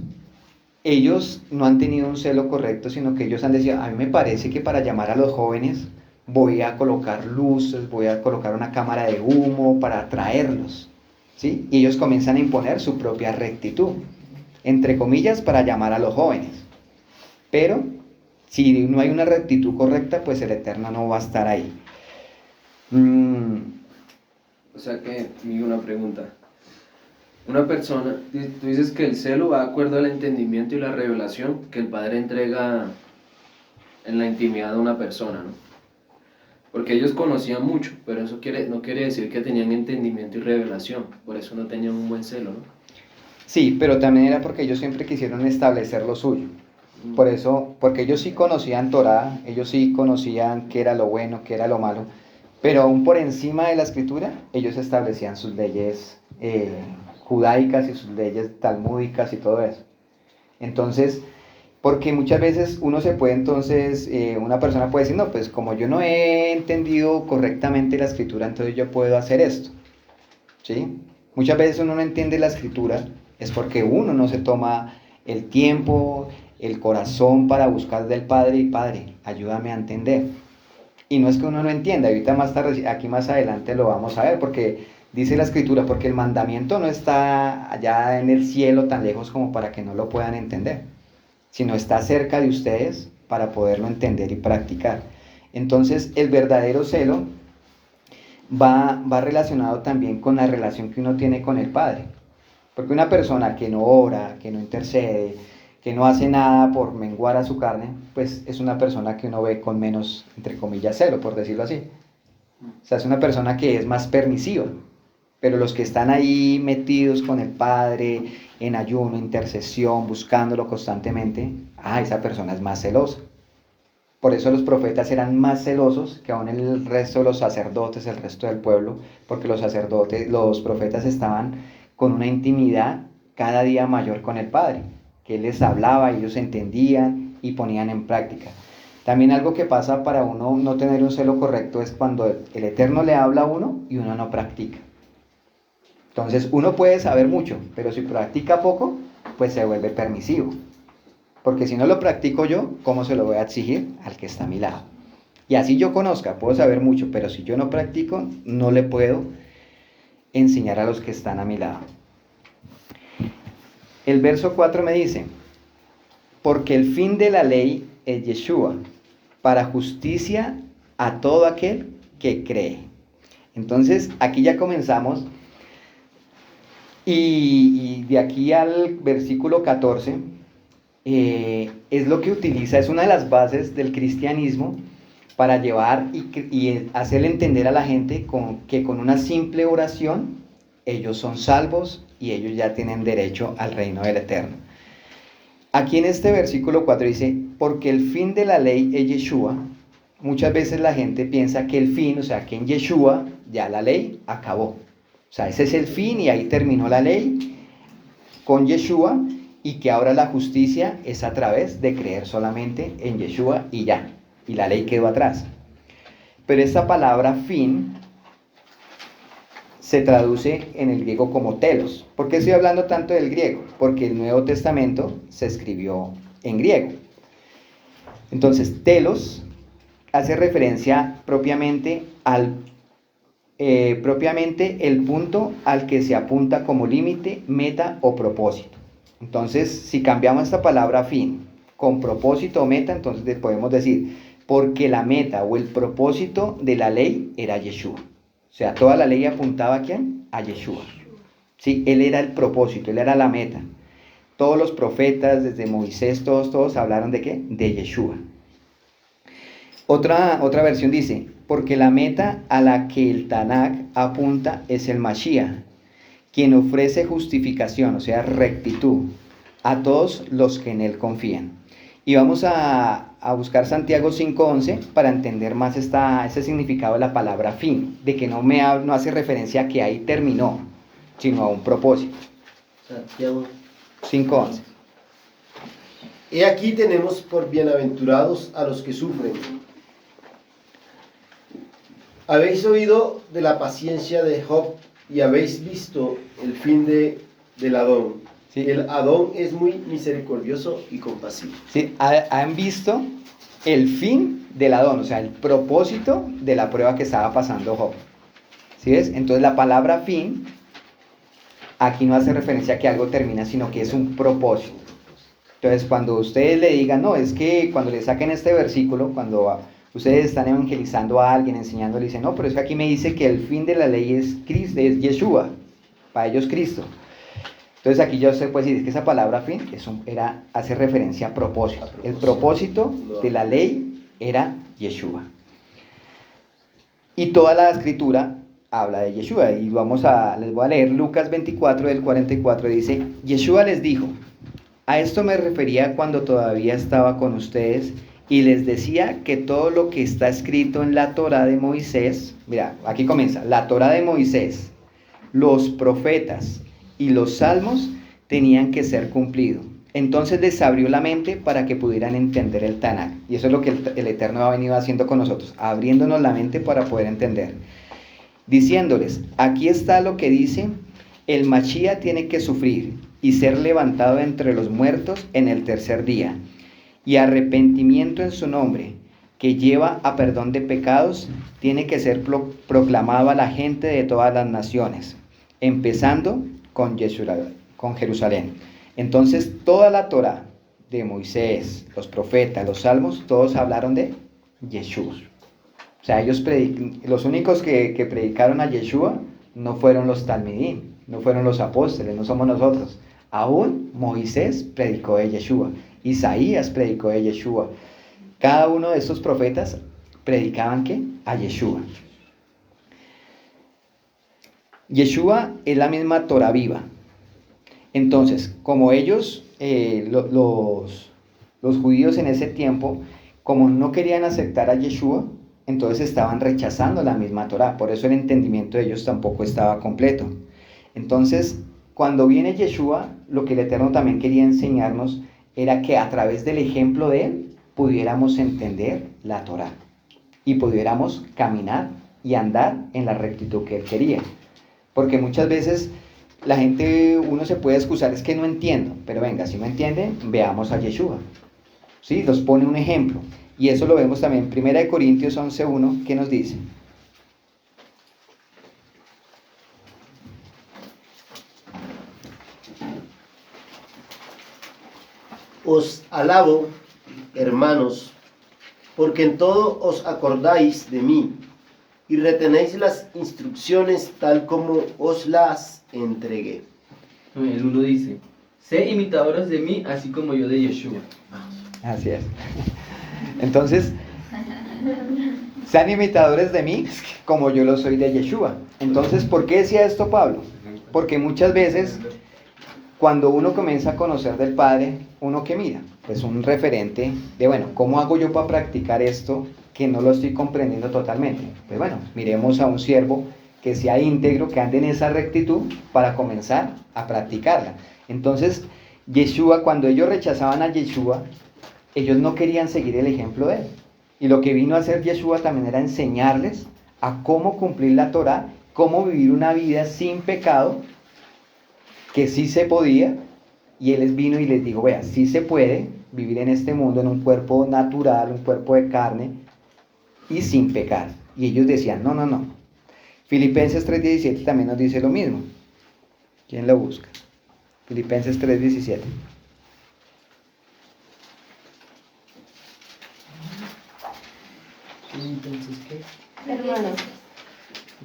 ellos no han tenido un celo correcto, sino que ellos han decidido, a mí me parece que para llamar a los jóvenes voy a colocar luces, voy a colocar una cámara de humo para atraerlos, ¿sí? Y ellos comienzan a imponer su propia rectitud, entre comillas, para llamar a los jóvenes. Pero si no hay una rectitud correcta, pues el Eterno no va a estar ahí. O sea que, una pregunta. Una persona, tú dices que el celo va de acuerdo al entendimiento y la revelación que el Padre entrega en la intimidad de una persona, ¿no? Porque ellos conocían mucho, pero eso no quiere decir que tenían entendimiento y revelación, por eso no tenían un buen celo, ¿no? Sí, pero también era porque ellos siempre quisieron establecer lo suyo. Por eso, porque ellos sí conocían Torá, ellos sí conocían qué era lo bueno, qué era lo malo, pero aún por encima de la Escritura, ellos establecían sus leyes judaicas y sus leyes talmúdicas y todo eso. Entonces, porque muchas veces uno se puede entonces, una persona puede decir, no, pues como yo no he entendido correctamente la Escritura, entonces yo puedo hacer esto, ¿sí? Muchas veces uno no entiende la Escritura, es porque uno no se toma el tiempo, el corazón para buscar del Padre y Padre, ayúdame a entender. Y no es que uno no entienda, ahorita más tarde, aquí más adelante lo vamos a ver, porque dice la Escritura, porque el mandamiento no está allá en el cielo tan lejos como para que no lo puedan entender, sino está cerca de ustedes para poderlo entender y practicar. Entonces, el verdadero celo va relacionado también con la relación que uno tiene con el Padre. Porque una persona que no ora, que no intercede, que no hace nada por menguar a su carne, pues es una persona que uno ve con menos, entre comillas, celo, por decirlo así. O sea, es una persona que es más permisiva. Pero los que están ahí metidos con el Padre, en ayuno, intercesión, buscándolo constantemente, esa persona es más celosa. Por eso los profetas eran más celosos que aún el resto de los sacerdotes, el resto del pueblo, porque los profetas estaban con una intimidad cada día mayor con el Padre, que Él les hablaba, ellos entendían y ponían en práctica. También algo que pasa para uno no tener un celo correcto es cuando el Eterno le habla a uno y uno no practica. Entonces uno puede saber mucho, pero si practica poco, pues se vuelve permisivo. Porque si no lo practico yo, ¿cómo se lo voy a exigir al que está a mi lado? Y así yo conozca, puedo saber mucho, pero si yo no practico, no le puedo enseñar a los que están a mi lado. El verso 4 me dice, porque el fin de la ley es Yeshua, para justicia a todo aquel que cree. Entonces, aquí ya comenzamos, y de aquí al versículo 14, es lo que utiliza, es una de las bases del cristianismo para llevar y hacerle entender a la gente que con una simple oración ellos son salvos y ellos ya tienen derecho al reino del Eterno. Aquí en este versículo 4 dice, porque el fin de la ley es Yeshua. Muchas veces la gente piensa que el fin, o sea, que en Yeshua ya la ley acabó. O sea, ese es el fin y ahí terminó la ley con Yeshua, y que ahora la justicia es a través de creer solamente en Yeshua y ya, y la ley quedó atrás. Pero esta palabra fin se traduce en el griego como telos. ¿Por qué estoy hablando tanto del griego? Porque el Nuevo Testamento se escribió en griego. Entonces, telos hace referencia propiamente el punto al que se apunta como límite, meta o propósito. Entonces, si cambiamos esta palabra fin con propósito o meta, entonces podemos decir, porque la meta o el propósito de la ley era Yeshua. O sea, toda la ley apuntaba ¿a quién? A Yeshua. Sí, él era el propósito, él era la meta. Todos los profetas, desde Moisés, todos hablaron ¿de qué? De Yeshua. Otra versión dice, porque la meta a la que el Tanaj apunta es el Mashiach, quien ofrece justificación, o sea, rectitud, a todos los que en él confían. Y vamos a buscar Santiago 5:11 para entender más ese significado de la palabra fin, de que no hace referencia a que ahí terminó, sino a un propósito. Santiago 5:11. He aquí tenemos por bienaventurados a los que sufren. Habéis oído de la paciencia de Job y habéis visto el fin del Adón. Sí. El Adón es muy misericordioso y compasivo. Sí, han visto el fin del Adón, o sea, el propósito de la prueba que estaba pasando Job. ¿Sí ves? Entonces la palabra fin aquí no hace referencia a que algo termina, sino que es un propósito. Entonces cuando ustedes le digan, no, es que cuando le saquen este versículo, cuando ustedes están evangelizando a alguien, enseñándole, dicen, no, pero es que aquí me dice que el fin de la ley es Cristo, es Yeshua, para ellos Cristo. Entonces aquí ya usted puede decir, es que esa palabra fin hace referencia a propósito. El propósito de la ley era Yeshua. Y toda la escritura habla de Yeshua. Y les voy a leer Lucas 24 del 44, dice, Yeshua les dijo, a esto me refería cuando todavía estaba con ustedes y les decía que todo lo que está escrito en la Torá de Moisés, mira, aquí comienza, la Torá de Moisés, los profetas y los salmos tenían que ser cumplidos. Entonces les abrió la mente para que pudieran entender el Tanaj. Y eso es lo que el Eterno ha venido haciendo con nosotros, abriéndonos la mente para poder entender. Diciéndoles, aquí está lo que dice, el Mashiach tiene que sufrir y ser levantado entre los muertos en el tercer día. Y arrepentimiento en su nombre, que lleva a perdón de pecados, tiene que ser proclamado a la gente de todas las naciones, empezando con Jerusalén. Entonces toda la Torá de Moisés, los profetas, los salmos, todos hablaron de Yeshua. O sea, los únicos que predicaron a Yeshua no fueron los talmidim, no fueron los apóstoles, no somos nosotros. Aún Moisés predicó de Yeshua, Isaías predicó de Yeshua. Cada uno de estos profetas predicaban ¿qué? A Yeshua. Yeshua es la misma Torah viva. Entonces, como ellos, los judíos en ese tiempo, como no querían aceptar a Yeshua, entonces estaban rechazando la misma Torah. Por eso el entendimiento de ellos tampoco estaba completo. Entonces, cuando viene Yeshua, lo que el Eterno también quería enseñarnos era que a través del ejemplo de él pudiéramos entender la Torah y pudiéramos caminar y andar en la rectitud que él quería. Porque muchas veces uno se puede excusar, es que no entiendo, pero venga, si no entienden, veamos a Yeshua. ¿Sí? Nos pone un ejemplo. Y eso lo vemos también en 1 Corintios 11:1, ¿qué nos dice? Os alabo, hermanos, porque en todo os acordáis de mí y retenéis las instrucciones tal como os las entregué. El 1 dice, sé imitadores de mí, así como yo de Yeshua. Así es. Entonces, sean imitadores de mí, como yo lo soy de Yeshua. Entonces, ¿por qué decía esto Pablo? Porque muchas veces, cuando uno comienza a conocer del Padre, uno que mira, pues un referente de, bueno, ¿cómo hago yo para practicar esto que no lo estoy comprendiendo totalmente? Pues bueno, miremos a un siervo que sea íntegro, que ande en esa rectitud para comenzar a practicarla. Entonces, Yeshua, cuando ellos rechazaban a Yeshua, ellos no querían seguir el ejemplo de él. Y lo que vino a hacer Yeshua también era enseñarles a cómo cumplir la Torá cómo vivir una vida sin pecado, que sí se podía, y Él les vino y les dijo, vea, sí se puede vivir en este mundo en un cuerpo natural, un cuerpo de carne, y sin pecar. Y ellos decían, no, no, no. Filipenses 3:17 también nos dice lo mismo. ¿Quién lo busca? Filipenses 3:17. Entonces, ¿qué? Hermanos,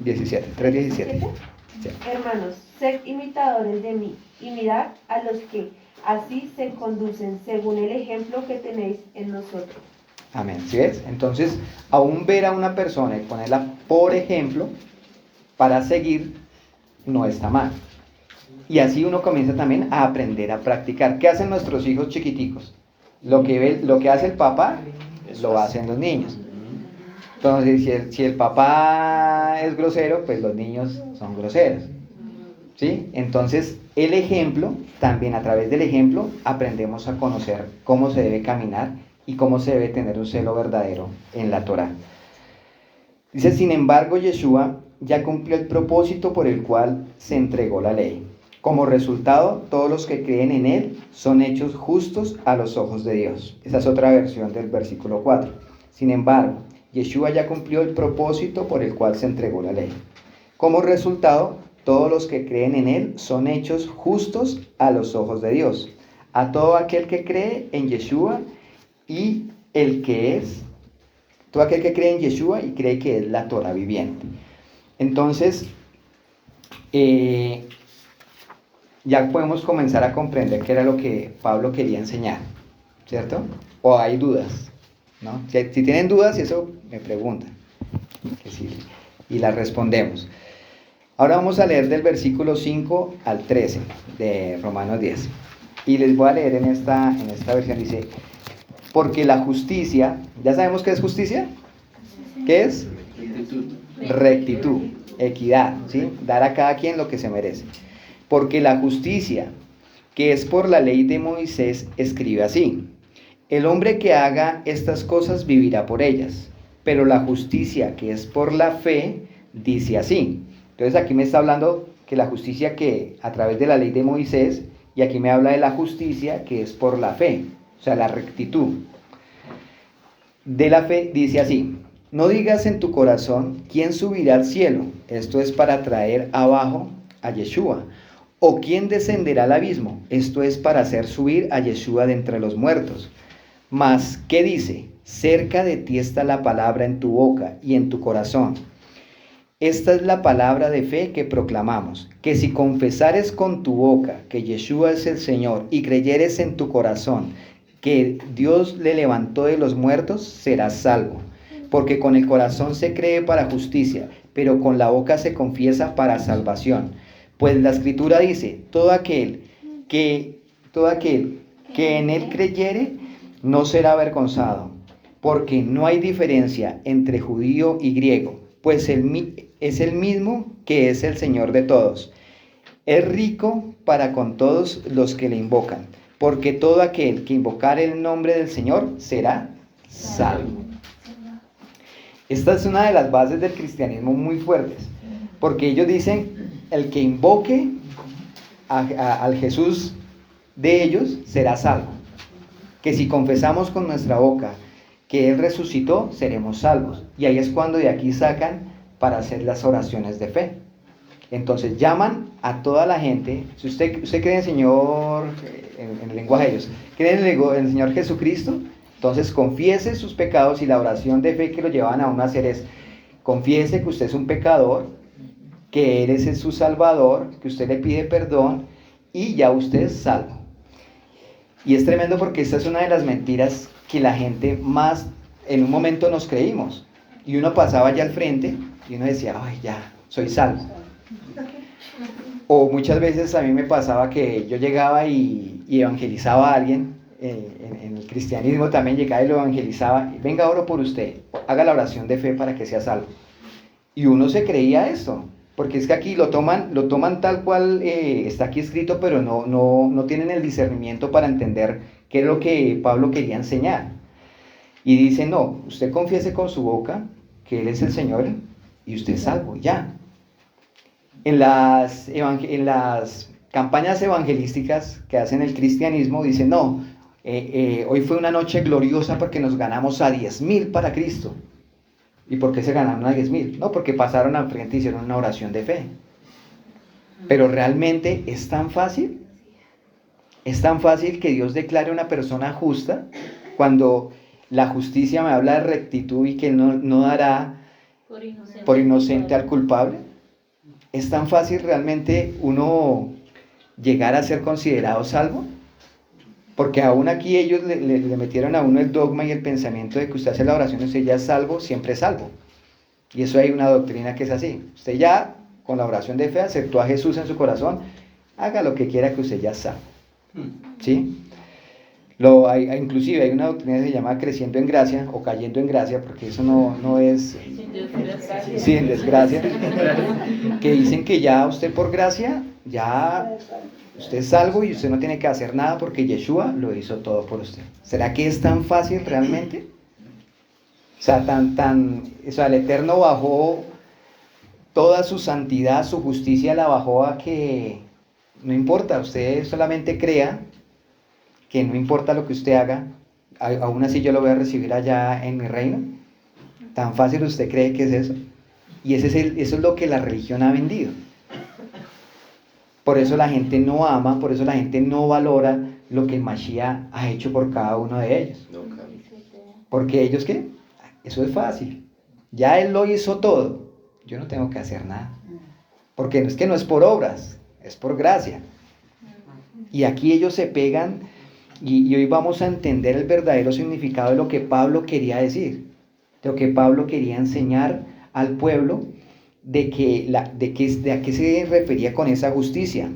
3:17. Sí. hermanos, sed imitadores de mí y mirad a los que así se conducen según el ejemplo que tenéis en nosotros. Amén. ¿Sí ves? Entonces, aún ver a una persona y ponerla por ejemplo para seguir no está mal. Y así uno comienza también a aprender a practicar. ¿Qué hacen nuestros hijos chiquiticos? Lo que hace el papá, lo hacen los niños. Entonces, si el papá es grosero, pues los niños son groseros. ¿Sí? Entonces, el ejemplo, también a través del ejemplo, aprendemos a conocer cómo se debe caminar y cómo se debe tener un celo verdadero en la Torá. Dice, sin embargo, Yeshua ya cumplió el propósito por el cual se entregó la ley. Como resultado, todos los que creen en Él son hechos justos a los ojos de Dios. Esa es otra versión del versículo 4. Sin embargo, Yeshua ya cumplió el propósito por el cual se entregó la ley. Como resultado, todos los que creen en Él son hechos justos a los ojos de Dios. A todo aquel que cree en Yeshua y todo aquel que cree en Yeshua y cree que es la Torah viviente. Entonces, ya podemos comenzar a comprender qué era lo que Pablo quería enseñar, ¿cierto? ¿O hay dudas? ¿No? Si tienen dudas, eso me preguntan, que sí, y las respondemos. Ahora vamos a leer del versículo 5 al 13 de Romanos 10. Y les voy a leer en esta versión, dice, porque la justicia, ¿ya sabemos qué es justicia? ¿Qué es? Rectitud, equidad, ¿sí? Dar a cada quien lo que se merece. Porque la justicia, que es por la ley de Moisés, escribe así, el hombre que haga estas cosas vivirá por ellas, pero la justicia, que es por la fe, dice así. Entonces aquí me está hablando que la justicia que a través de la ley de Moisés, y aquí me habla de la justicia que es por la fe, o sea, la rectitud. De la fe dice así, no digas en tu corazón, ¿quién subirá al cielo? Esto es para traer abajo a Yeshua. ¿O quién descenderá al abismo? Esto es para hacer subir a Yeshua de entre los muertos. Mas, ¿qué dice? Cerca de ti está la palabra en tu boca y en tu corazón. Esta es la palabra de fe que proclamamos, que si confesares con tu boca que Yeshua es el Señor y creyeres en tu corazón que Dios le levantó de los muertos, serás salvo. Porque con el corazón se cree para justicia, pero con la boca se confiesa para salvación. Pues la Escritura dice, todo aquel que en él creyere no será avergonzado, porque no hay diferencia entre judío y griego, pues es el mismo que es el Señor de todos. Es rico para con todos los que le invocan, porque todo aquel que invocare el nombre del Señor será salvo. Esta es una de las bases del cristianismo muy fuertes, porque ellos dicen, el que invoque al Jesús de ellos será salvo. Que si confesamos con nuestra boca que Él resucitó, seremos salvos. Y ahí es cuando de aquí sacan para hacer las oraciones de fe. Entonces llaman a toda la gente. Si usted cree en el Señor, en el lenguaje de ellos, cree en el Señor Jesucristo, entonces confiese sus pecados, y la oración de fe que lo llevan a uno a hacer es, confiese que usted es un pecador, que Él es su Salvador, que usted le pide perdón y ya usted es salvo. Y es tremendo porque esta es una de las mentiras que la gente más en un momento nos creímos. Y uno pasaba allá al frente y uno decía, ay, ya, soy salvo. O muchas veces a mí me pasaba que yo llegaba y evangelizaba a alguien, en el cristianismo también llegaba y lo evangelizaba, venga, oro por usted, haga la oración de fe para que sea salvo. Y uno se creía esto, porque es que aquí lo toman tal cual está aquí escrito, pero no tienen el discernimiento para entender qué es lo que Pablo quería enseñar. Y dice, no, usted confiese con su boca que Él es el Señor y usted es salvo, ya. En las campañas evangelísticas que hacen el cristianismo, dicen, no, hoy fue una noche gloriosa porque nos ganamos a 10.000 para Cristo. ¿Y por qué se ganaron a 10.000? No, porque pasaron al frente y hicieron una oración de fe. Pero realmente es tan fácil. Es tan fácil que Dios declare una persona justa cuando la justicia me habla de rectitud y que Él no dará por inocente al culpable. Es tan fácil realmente uno llegar a ser considerado salvo. Porque aún aquí ellos le metieron a uno el dogma y el pensamiento de que usted hace la oración y usted ya es salvo, siempre es salvo. Y eso hay una doctrina que es así. Usted ya con la oración de fe aceptó a Jesús en su corazón, haga lo que quiera que usted ya es salvo. ¿Sí? Inclusive hay una doctrina que se llama creciendo en gracia o cayendo en gracia, porque eso no es... Sí, en desgracia. Que dicen que ya usted por gracia, ya usted es salvo y usted no tiene que hacer nada porque Yeshua lo hizo todo por usted. ¿Será que es tan fácil realmente? O sea, el Eterno bajó toda su santidad, su justicia la bajó a que no importa, usted solamente crea que no importa lo que usted haga, aún así yo lo voy a recibir allá en mi reino. ¿Tan fácil usted cree que es eso? Y eso es lo que la religión ha vendido. Por eso la gente no ama, por eso la gente no valora lo que Mashiach ha hecho por cada uno de ellos. Porque ellos, ¿qué? Eso es fácil. Ya Él lo hizo todo. Yo no tengo que hacer nada. Porque es que no es por obras, es por gracia. Y aquí ellos se pegan y hoy vamos a entender el verdadero significado de lo que Pablo quería decir. De lo que Pablo quería enseñar al pueblo de a qué se refería con esa justicia.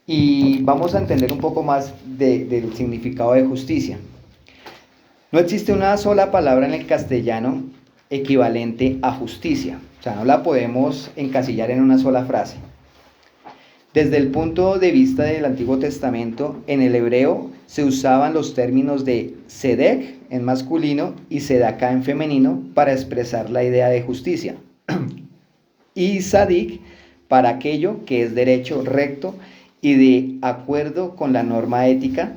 Y vamos a entender un poco más del significado de justicia. No existe una sola palabra en el castellano equivalente a justicia. O sea, no la podemos encasillar en una sola frase. Desde el punto de vista del Antiguo Testamento, en el hebreo se usaban los términos de tzedek en masculino y tzedakah en femenino para expresar la idea de justicia. Y sadik para aquello que es derecho, recto y de acuerdo con la norma ética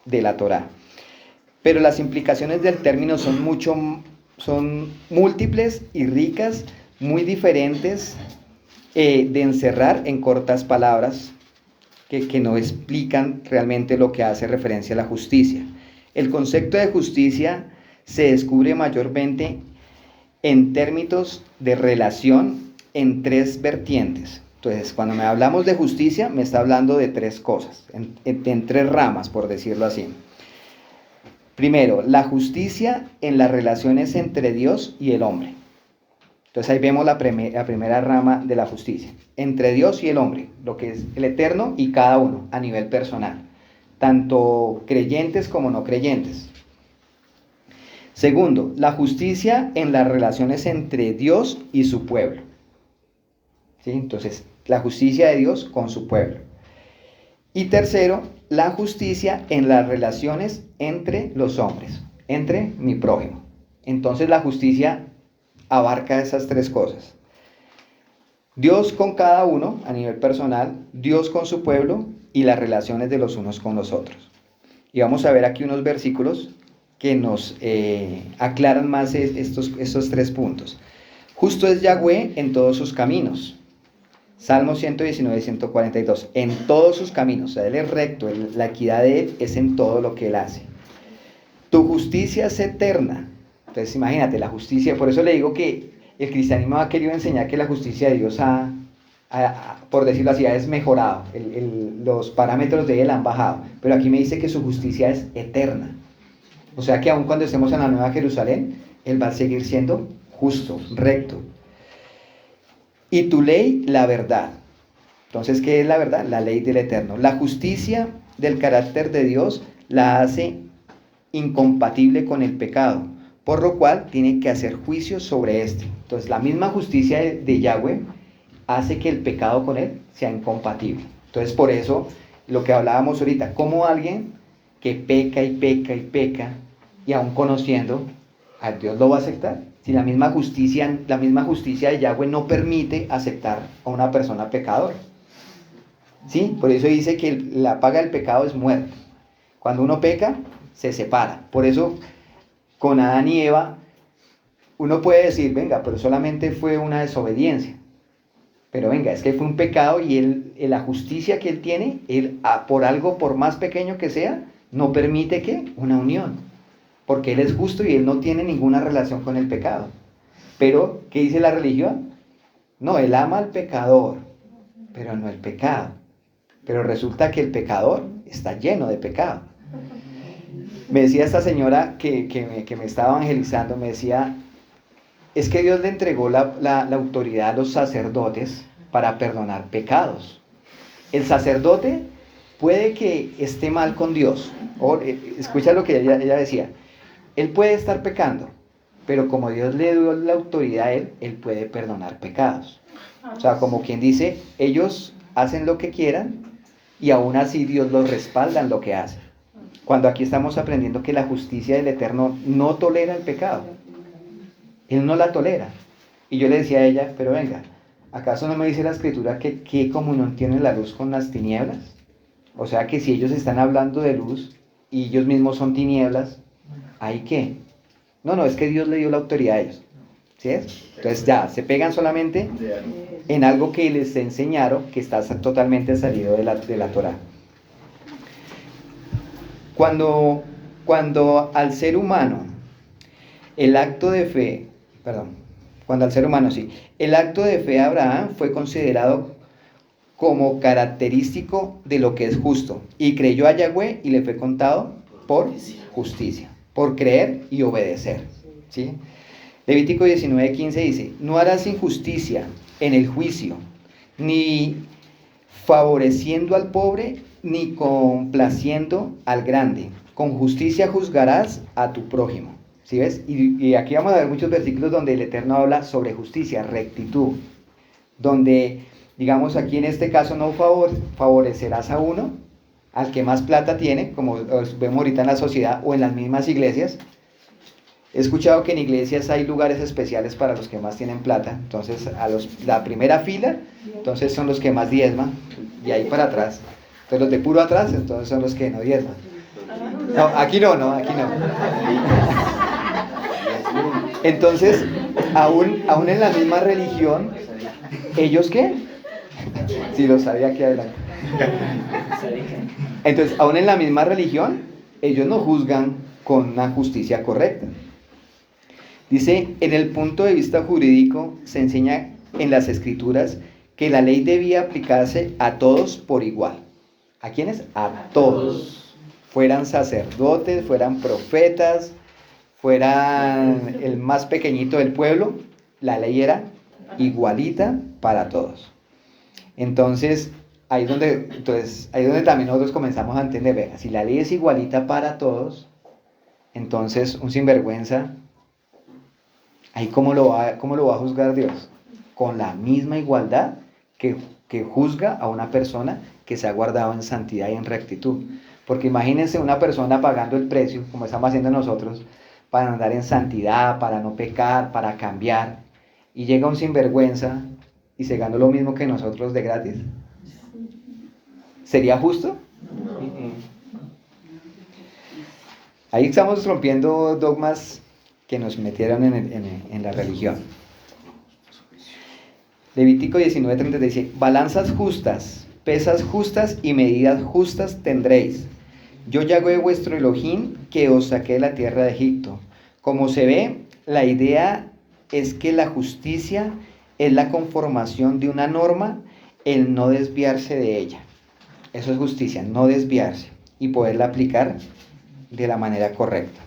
de la Torá. Pero las implicaciones del término son múltiples y ricas, muy diferentes de encerrar en cortas palabras que no explican realmente lo que hace referencia a la justicia. El concepto de justicia se descubre mayormente en términos de relación en tres vertientes. Entonces, cuando me hablamos de justicia, me está hablando de tres cosas, en tres ramas, por decirlo así. Primero, la justicia en las relaciones entre Dios y el hombre. Entonces ahí vemos la primera rama de la justicia, entre Dios y el hombre, lo que es el Eterno y cada uno a nivel personal, tanto creyentes como no creyentes. Segundo, la justicia en las relaciones entre Dios y su pueblo. ¿Sí? Entonces, la justicia de Dios con su pueblo. Y tercero, la justicia en las relaciones entre los hombres, entre mi prójimo. Entonces la justicia abarca esas tres cosas. Dios con cada uno a nivel personal, Dios con su pueblo y las relaciones de los unos con los otros. Y vamos a ver aquí unos versículos que nos aclaran más estos tres puntos. Justo es Yahweh en todos sus caminos. Salmo 119, 142. En todos sus caminos, o sea, Él es recto, la equidad de Él es en todo lo que Él hace. Tu justicia es eterna. Entonces imagínate, la justicia, por eso le digo que el cristianismo ha querido enseñar que la justicia de Dios por decirlo así, ha desmejorado, los parámetros de Él han bajado, pero aquí me dice que su justicia es eterna. O sea que aun cuando estemos en la Nueva Jerusalén, Él va a seguir siendo justo, recto. Y tu ley, la verdad. Entonces, ¿qué es la verdad? La ley del Eterno. La justicia del carácter de Dios la hace incompatible con el pecado, por lo cual tiene que hacer juicio sobre este. Entonces, la misma justicia de Yahweh hace que el pecado con Él sea incompatible. Entonces, por eso, lo que hablábamos ahorita, como alguien que peca y peca y peca, y aún conociendo, ¿a Dios lo va a aceptar? Si la misma justicia de Yahweh no permite aceptar a una persona pecadora. ¿Sí? Por eso dice que la paga del pecado es muerte. Cuando uno peca, se separa. Por eso, con Adán y Eva, uno puede decir, venga, pero solamente fue una desobediencia. Pero venga, es que fue un pecado y la justicia que él tiene, por algo, por más pequeño que sea, no permite que una unión. Porque él es justo y él no tiene ninguna relación con el pecado. Pero, ¿qué dice la religión? No, él ama al pecador, pero no el pecado. Pero resulta que el pecador está lleno de pecado. Me decía esta señora que me estaba evangelizando, me decía, es que Dios le entregó la autoridad a los sacerdotes para perdonar pecados. El sacerdote puede que esté mal con Dios. Escucha lo que ella decía. Él puede estar pecando, pero como Dios le dio la autoridad a él puede perdonar pecados. O sea, como quien dice, ellos hacen lo que quieran y aún así Dios los respalda en lo que hacen. Cuando aquí estamos aprendiendo que la justicia del Eterno no tolera el pecado. Él no la tolera. Y yo le decía a ella, pero venga, ¿acaso no me dice la Escritura que qué comunión tiene la luz con las tinieblas? O sea que si ellos están hablando de luz y ellos mismos son tinieblas, ¿hay qué? No, es que Dios le dio la autoridad a ellos. ¿Sí es? Entonces ya, se pegan solamente en algo que les enseñaron que está totalmente salido de la Torá. Cuando al ser humano, el acto de fe de Abraham fue considerado como característico de lo que es justo, y creyó a Yahweh y le fue contado por justicia, por creer y obedecer. ¿Sí? Levítico 19:15 dice, no harás injusticia en el juicio, ni favoreciendo al pobre, ni complaciendo al grande. Con justicia juzgarás a tu prójimo. ¿Sí ves? Y aquí vamos a ver muchos versículos donde el Eterno habla sobre justicia, rectitud. Donde, digamos, aquí en este caso no favorecerás a uno, al que más plata tiene, como vemos ahorita en la sociedad o en las mismas iglesias. He escuchado que en iglesias hay lugares especiales para los que más tienen plata. Entonces, la primera fila, entonces son los que más diezman, y ahí para atrás. Entonces, los de puro atrás, entonces son los que no diezman. No, aquí no. Entonces, aún en la misma religión, ¿ellos qué? Sí, lo sabía aquí adelante. Entonces, aún en la misma religión, ellos no juzgan con una justicia correcta. Dice, en el punto de vista jurídico, se enseña en las Escrituras que la ley debía aplicarse a todos por igual. ¿A quiénes? A todos. Fueran sacerdotes, fueran profetas, fueran el más pequeñito del pueblo, la ley era igualita para todos. Entonces, ahí es donde también nosotros comenzamos a entender, venga, si la ley es igualita para todos, entonces un sinvergüenza, ahí ¿cómo lo va a juzgar Dios? Con la misma igualdad que juzga a una persona que se ha guardado en santidad y en rectitud. Porque imagínense una persona pagando el precio, como estamos haciendo nosotros, para andar en santidad, para no pecar, para cambiar, y llega un sinvergüenza y se gana lo mismo que nosotros de gratis. ¿Sería justo? Ahí estamos rompiendo dogmas que nos metieron en la religión. Levítico 19:30 dice, balanzas justas, pesas justas y medidas justas tendréis. Yo Yahweh vuestro Elohim, que os saqué de la tierra de Egipto. Como se ve, la idea es que la justicia es la conformación de una norma, el no desviarse de ella. Eso es justicia, no desviarse y poderla aplicar de la manera correcta.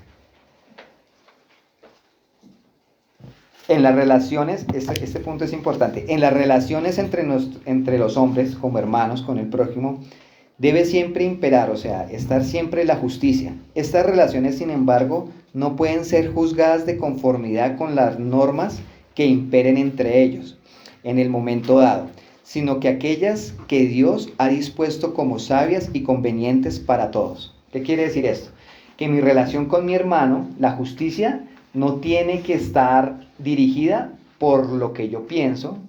En las relaciones, este punto es importante, en las relaciones entre los hombres, como hermanos, con el prójimo, debe siempre imperar, o sea, estar siempre la justicia. Estas relaciones, sin embargo, no pueden ser juzgadas de conformidad con las normas que imperen entre ellos en el momento dado, sino que aquellas que Dios ha dispuesto como sabias y convenientes para todos. ¿Qué quiere decir esto? Que mi relación con mi hermano, la justicia, no tiene que estar dirigida por lo que yo pienso,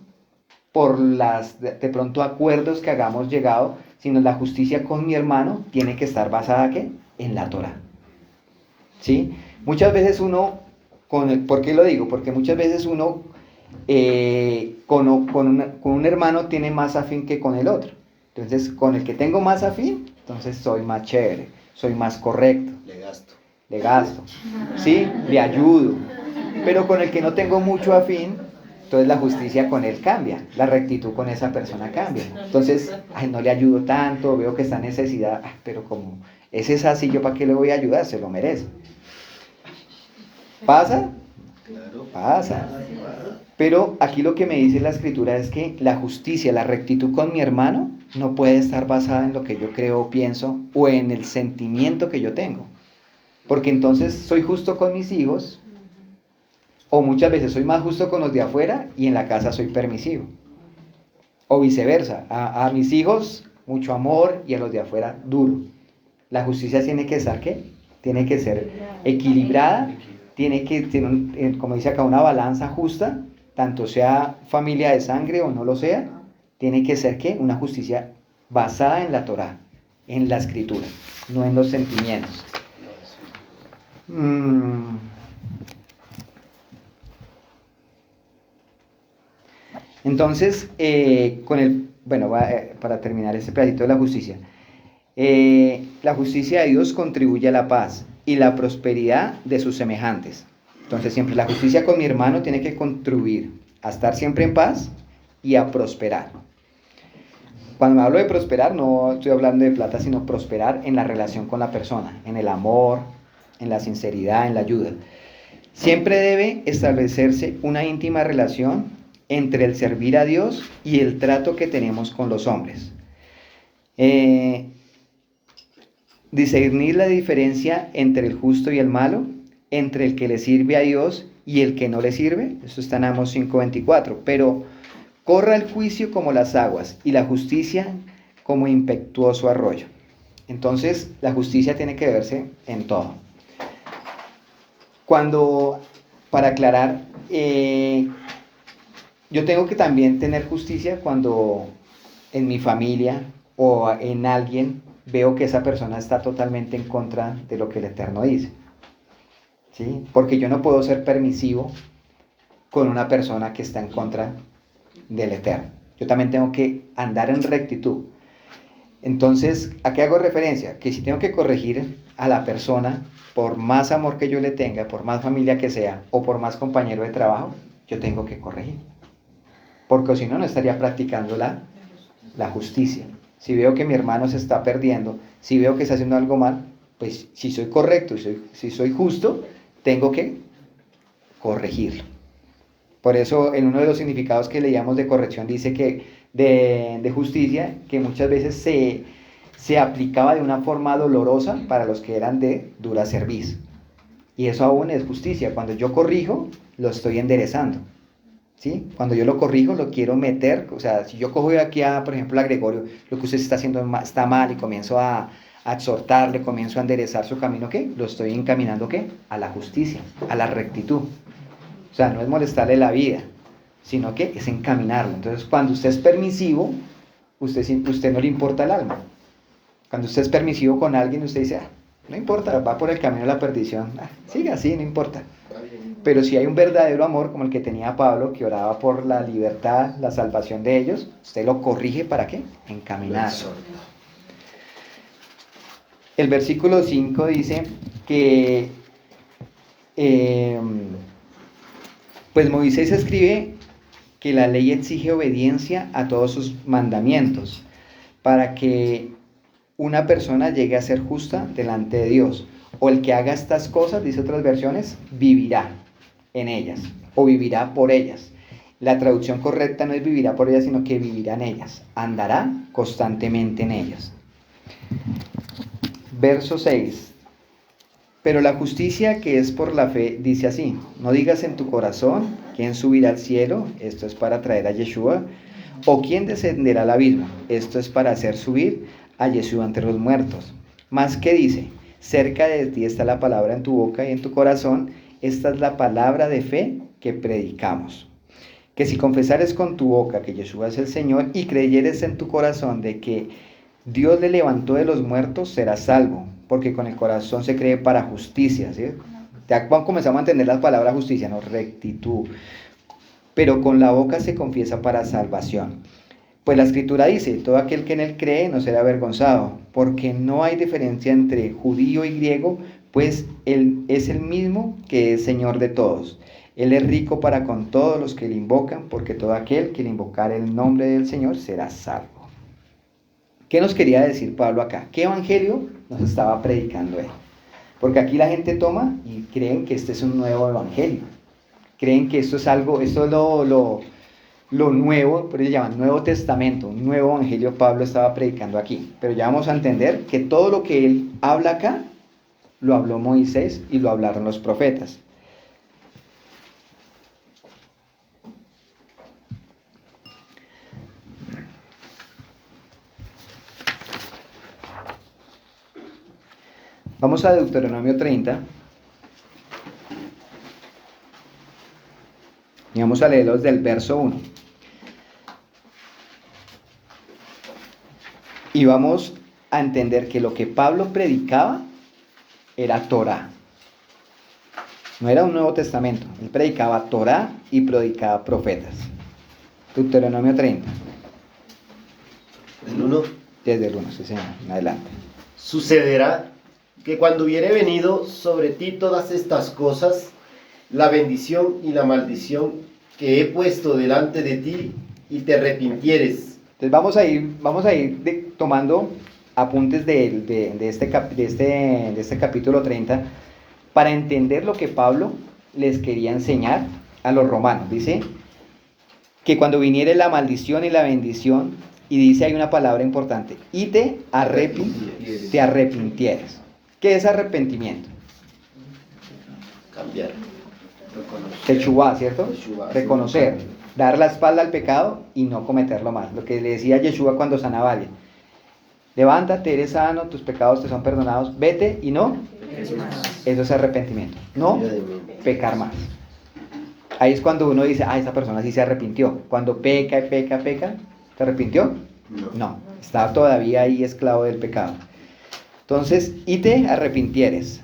por de pronto acuerdos que hagamos llegado, sino la justicia con mi hermano tiene que estar basada ¿qué? En la Torá. ¿Sí? Muchas veces uno, ¿por qué lo digo? Porque muchas veces uno con un hermano tiene más afín que con el otro. Entonces, con el que tengo más afín, entonces soy más chévere, soy más correcto. Le gasto, ¿sí? Le ayudo. Pero con el que no tengo mucho afín, entonces la justicia con él cambia, la rectitud con esa persona cambia. Entonces, ay, no le ayudo tanto, veo que está en necesidad, pero como ese es así, ¿yo para qué le voy a ayudar? Se lo merece. ¿Pasa? Pasa. Pero aquí lo que me dice la escritura es que la justicia, la rectitud con mi hermano no puede estar basada en lo que yo creo o pienso o en el sentimiento que yo tengo. Porque entonces soy justo con mis hijos o muchas veces soy más justo con los de afuera y en la casa soy permisivo. O viceversa, a mis hijos mucho amor y a los de afuera duro. La justicia tiene que ser ¿qué? Tiene que ser equilibrada, tiene que tener, como dice acá, una balanza justa, tanto sea familia de sangre o no lo sea, tiene que ser ¿qué? Una justicia basada en la Torá, en la escritura, no en los sentimientos. Entonces, para terminar este pedacito de la justicia de Dios contribuye a la paz y la prosperidad de sus semejantes. Entonces, siempre la justicia con mi hermano tiene que contribuir a estar siempre en paz y a prosperar. Cuando me hablo de prosperar, no estoy hablando de plata, sino prosperar en la relación con la persona, en el amor, en la sinceridad, en la ayuda. Siempre debe establecerse una íntima relación entre el servir a Dios y el trato que tenemos con los hombres. Discernir la diferencia entre el justo y el malo, entre el que le sirve a Dios y el que no le sirve. Esto está en Amos 5:24. Pero corra el juicio como las aguas y la justicia como impetuoso arroyo. Entonces, la justicia tiene que verse en todo. Para aclarar, yo tengo que también tener justicia cuando en mi familia o en alguien veo que esa persona está totalmente en contra de lo que el Eterno dice. ¿Sí? Porque yo no puedo ser permisivo con una persona que está en contra del Eterno. Yo también tengo que andar en rectitud. Entonces, ¿a qué hago referencia? Que si tengo que corregir a la persona, por más amor que yo le tenga, por más familia que sea, o por más compañero de trabajo, yo tengo que corregir. Porque si no, no estaría practicando la justicia. Si veo que mi hermano se está perdiendo, si veo que está haciendo algo mal, pues si soy correcto, si soy justo, tengo que corregirlo. Por eso en uno de los significados que leíamos de corrección dice que de justicia, que muchas veces se aplicaba de una forma dolorosa para los que eran de dura cerviz. Y eso aún es justicia. Cuando yo corrijo, lo estoy enderezando. ¿Sí? Cuando yo lo corrijo, lo quiero meter, o sea, si yo cojo aquí, por ejemplo, a Gregorio, lo que usted está haciendo está mal y comienzo a exhortarle, comienzo a enderezar su camino, ¿qué? Lo estoy encaminando, ¿qué? A la justicia, a la rectitud. O sea, no es molestarle la vida, sino que es encaminarlo. Entonces, cuando usted es permisivo, usted no le importa el alma. Cuando usted es permisivo con alguien, usted dice, no importa, va por el camino de la perdición, siga así, no importa. Pero si hay un verdadero amor como el que tenía Pablo, que oraba por la libertad, la salvación de ellos, usted lo corrige ¿para qué? Encaminarlo. El versículo 5 dice que pues Moisés escribe que la ley exige obediencia a todos sus mandamientos para que una persona llegue a ser justa delante de Dios. O el que haga estas cosas, dice otras versiones, vivirá en ellas o vivirá por ellas. La traducción correcta no es vivirá por ellas, sino que vivirá en ellas. Andará constantemente en ellas. Verso 6. Pero la justicia que es por la fe dice así: no digas en tu corazón quién subirá al cielo, esto es para traer a Yeshua, o quién descenderá al abismo, esto es para hacer subir a Yeshua entre los muertos. Mas que dice: cerca de ti está la palabra en tu boca y en tu corazón, esta es la palabra de fe que predicamos. Que si confesares con tu boca que Yeshua es el Señor y creyeres en tu corazón de que Dios le levantó de los muertos, serás salvo, porque con el corazón se cree para justicia, ¿sí? Ya comenzamos a entender la palabra justicia, no rectitud, pero con la boca se confiesa para salvación. Pues la Escritura dice, todo aquel que en él cree no será avergonzado, porque no hay diferencia entre judío y griego, pues él es el mismo que es Señor de todos. Él es rico para con todos los que le invocan, porque todo aquel que le invocar el nombre del Señor será salvo. ¿Qué nos quería decir Pablo acá? ¿Qué evangelio nos estaba predicando él? Porque aquí la gente toma y creen que este es un nuevo evangelio. Creen que esto es algo, esto es lo nuevo, por eso llaman Nuevo Testamento, un nuevo evangelio Pablo estaba predicando aquí. Pero ya vamos a entender que todo lo que él habla acá, lo habló Moisés y lo hablaron los profetas. Vamos a Deuteronomio 30. Y vamos a leerlos del verso 1. Y vamos a entender que lo que Pablo predicaba era Torá. No era un Nuevo Testamento. Él predicaba Torá y predicaba profetas. Deuteronomio 30. El 1. Desde el 1, sí señor. En adelante. Sucederá que cuando hubiere venido sobre ti todas estas cosas, la bendición y la maldición que he puesto delante de ti, y te arrepintieres. Entonces vamos a ir tomando apuntes de este capítulo 30 para entender lo que Pablo les quería enseñar a los romanos. Dice que cuando viniere la maldición y la bendición, y dice hay una palabra importante, y te arrepintieres. ¿Qué es arrepentimiento? Cambiar. Techubá, ¿cierto? Techubá, Reconocer, sí. dar la espalda al pecado y no cometerlo más. Lo que le decía Yeshua cuando sanaba a alguien. Levántate, eres sano, tus pecados te son perdonados, vete y no. Eso es arrepentimiento. No pecar más. Ahí es cuando uno dice, esa persona sí se arrepintió. Cuando peca y peca, ¿se arrepintió? No, está todavía ahí esclavo del pecado. Entonces, y te arrepintieres.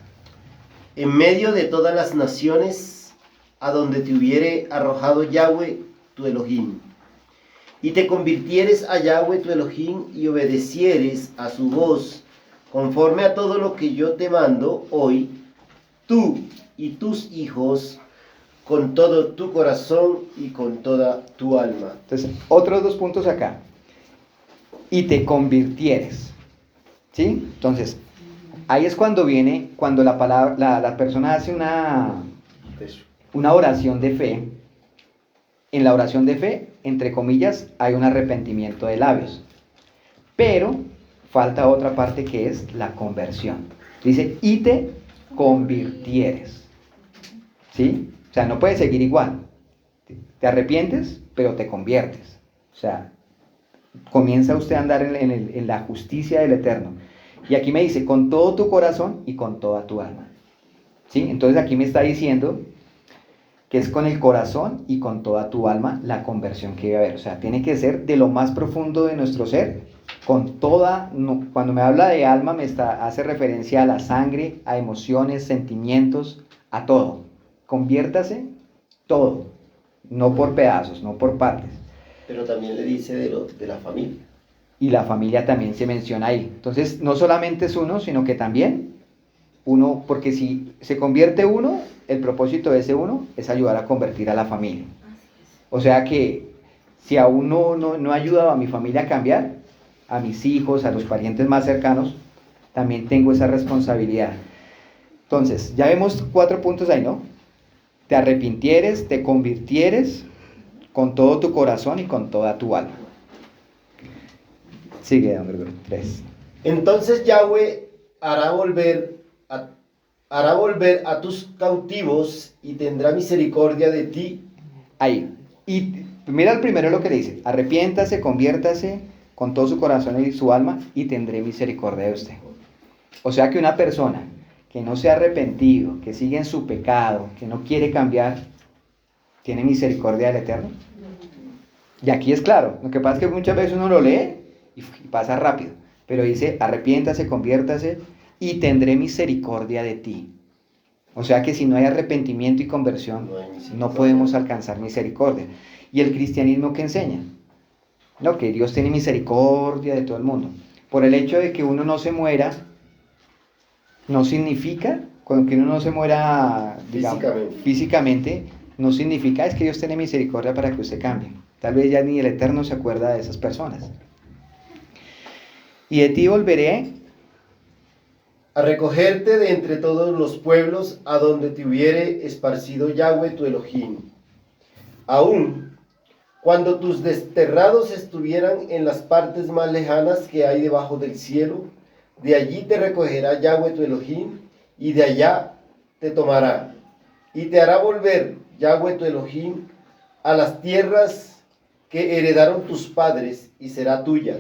En medio de todas las naciones a donde te hubiere arrojado Yahweh tu Elohim, y te convirtieres a Yahweh tu Elohim y obedecieres a su voz, conforme a todo lo que yo te mando hoy, tú y tus hijos, con todo tu corazón y con toda tu alma. Entonces, otros dos puntos acá. Y te convirtieres. ¿Sí? Entonces, ahí es cuando viene, cuando la persona hace una oración de fe. En la oración de fe, entre comillas, hay un arrepentimiento de labios. Pero falta otra parte que es la conversión. Dice, y te convirtieres. ¿Sí? O sea, no puedes seguir igual. Te arrepientes, pero te conviertes. O sea, comienza usted a andar en la justicia del Eterno. Y aquí me dice, con todo tu corazón y con toda tu alma. ¿Sí? Entonces aquí me está diciendo que es con el corazón y con toda tu alma la conversión que debe haber. O sea, tiene que ser de lo más profundo de nuestro ser, con toda, cuando me habla de alma hace referencia a la sangre, a emociones, sentimientos, a todo. Conviértase todo, no por pedazos, no por partes. Pero también le dice de la familia. Y la familia también se menciona ahí. Entonces, no solamente es uno, sino que también uno, porque si se convierte uno, el propósito de ese uno es ayudar a convertir a la familia. O sea que si aún no he ayudado a mi familia a cambiar, a mis hijos, a los parientes más cercanos, también tengo esa responsabilidad. Entonces, ya vemos 4 puntos ahí, ¿no? Te arrepintieres, te convirtieres con todo tu corazón y con toda tu alma. Sigue, don Gregorio. 3. Entonces Yahweh hará volver a tus cautivos y tendrá misericordia de ti. Ahí. Y mira el primero lo que le dice. Arrepiéntase, conviértase con todo su corazón y su alma y tendré misericordia de usted. O sea que una persona que no se ha arrepentido, que sigue en su pecado, que no quiere cambiar, ¿Tiene misericordia del Eterno? Y aquí es claro, lo que pasa es que muchas veces uno lo lee y pasa rápido, pero dice, arrepiéntase, conviértase y tendré misericordia de ti. O sea que si no hay arrepentimiento y conversión, No hay misericordia. no podemos alcanzar misericordia. ¿Y el cristianismo qué enseña? No, que Dios tiene misericordia de todo el mundo. Por el hecho de que uno no se muera, no significa, con que uno no se muera, digamos, físicamente, no significa es que Dios tiene misericordia para que usted cambie. Tal vez ya ni el Eterno se acuerda de esas personas. Y de ti volveré A recogerte de entre todos los pueblos a donde te hubiere esparcido Yahweh tu Elohim. Aún cuando tus desterrados estuvieran en las partes más lejanas que hay debajo del cielo, de allí te recogerá Yahweh tu Elohim, y de allá te tomará, y te hará volver Yahweh tu Elohim a las tierras que heredaron tus padres, y será tuya,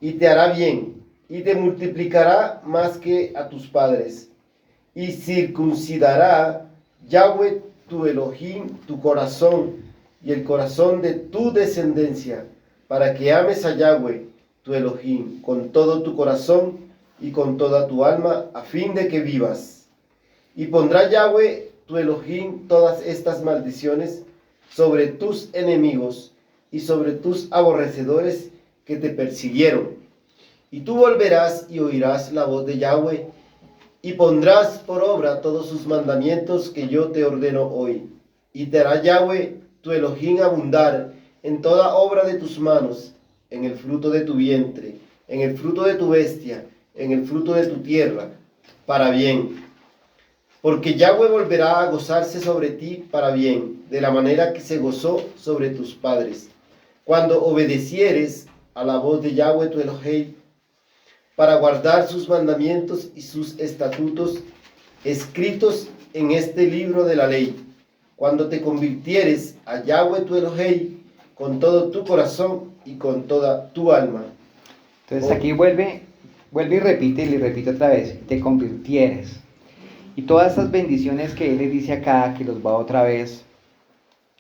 y te hará bien, y te multiplicará más que a tus padres, y circuncidará Yahweh tu Elohim tu corazón y el corazón de tu descendencia, para que ames a Yahweh tu Elohim con todo tu corazón y con toda tu alma, a fin de que vivas. Y pondrá Yahweh tu Elohim todas estas maldiciones sobre tus enemigos y sobre tus aborrecedores que te persiguieron. Y tú volverás y oirás la voz de Yahweh, y pondrás por obra todos sus mandamientos que yo te ordeno hoy. Y te hará Yahweh tu Elohim abundar en toda obra de tus manos, en el fruto de tu vientre, en el fruto de tu bestia, en el fruto de tu tierra, para bien. Porque Yahweh volverá a gozarse sobre ti para bien, de la manera que se gozó sobre tus padres, cuando obedecieres a la voz de Yahweh tu Elohim, para guardar sus mandamientos y sus estatutos escritos en este libro de la ley, cuando te convirtieres a Yahweh tu Elohim con todo tu corazón y con toda tu alma. Entonces aquí vuelve y repite otra vez, te convirtieres. Y todas estas bendiciones que Él les dice acá, que los va otra vez,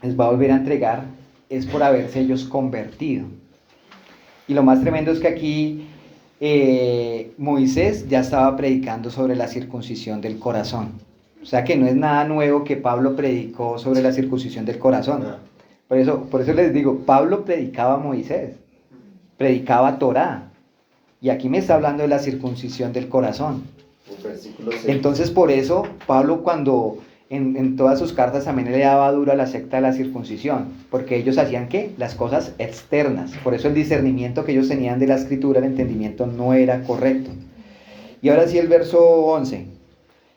les va a volver a entregar, es por haberse ellos convertido. Y lo más tremendo es que aquí Moisés ya estaba predicando sobre la circuncisión del corazón. O sea que no es nada nuevo que Pablo predicó sobre la circuncisión del corazón. Por eso les digo, Pablo predicaba a Moisés, predicaba Torá. Y aquí me está hablando de la circuncisión del corazón. Entonces por eso Pablo cuando en todas sus cartas también le daba duro a la secta de la circuncisión, porque ellos hacían ¿qué? Las cosas externas. Por eso el discernimiento que ellos tenían de la escritura, el entendimiento no era correcto. Y ahora sí el verso 11.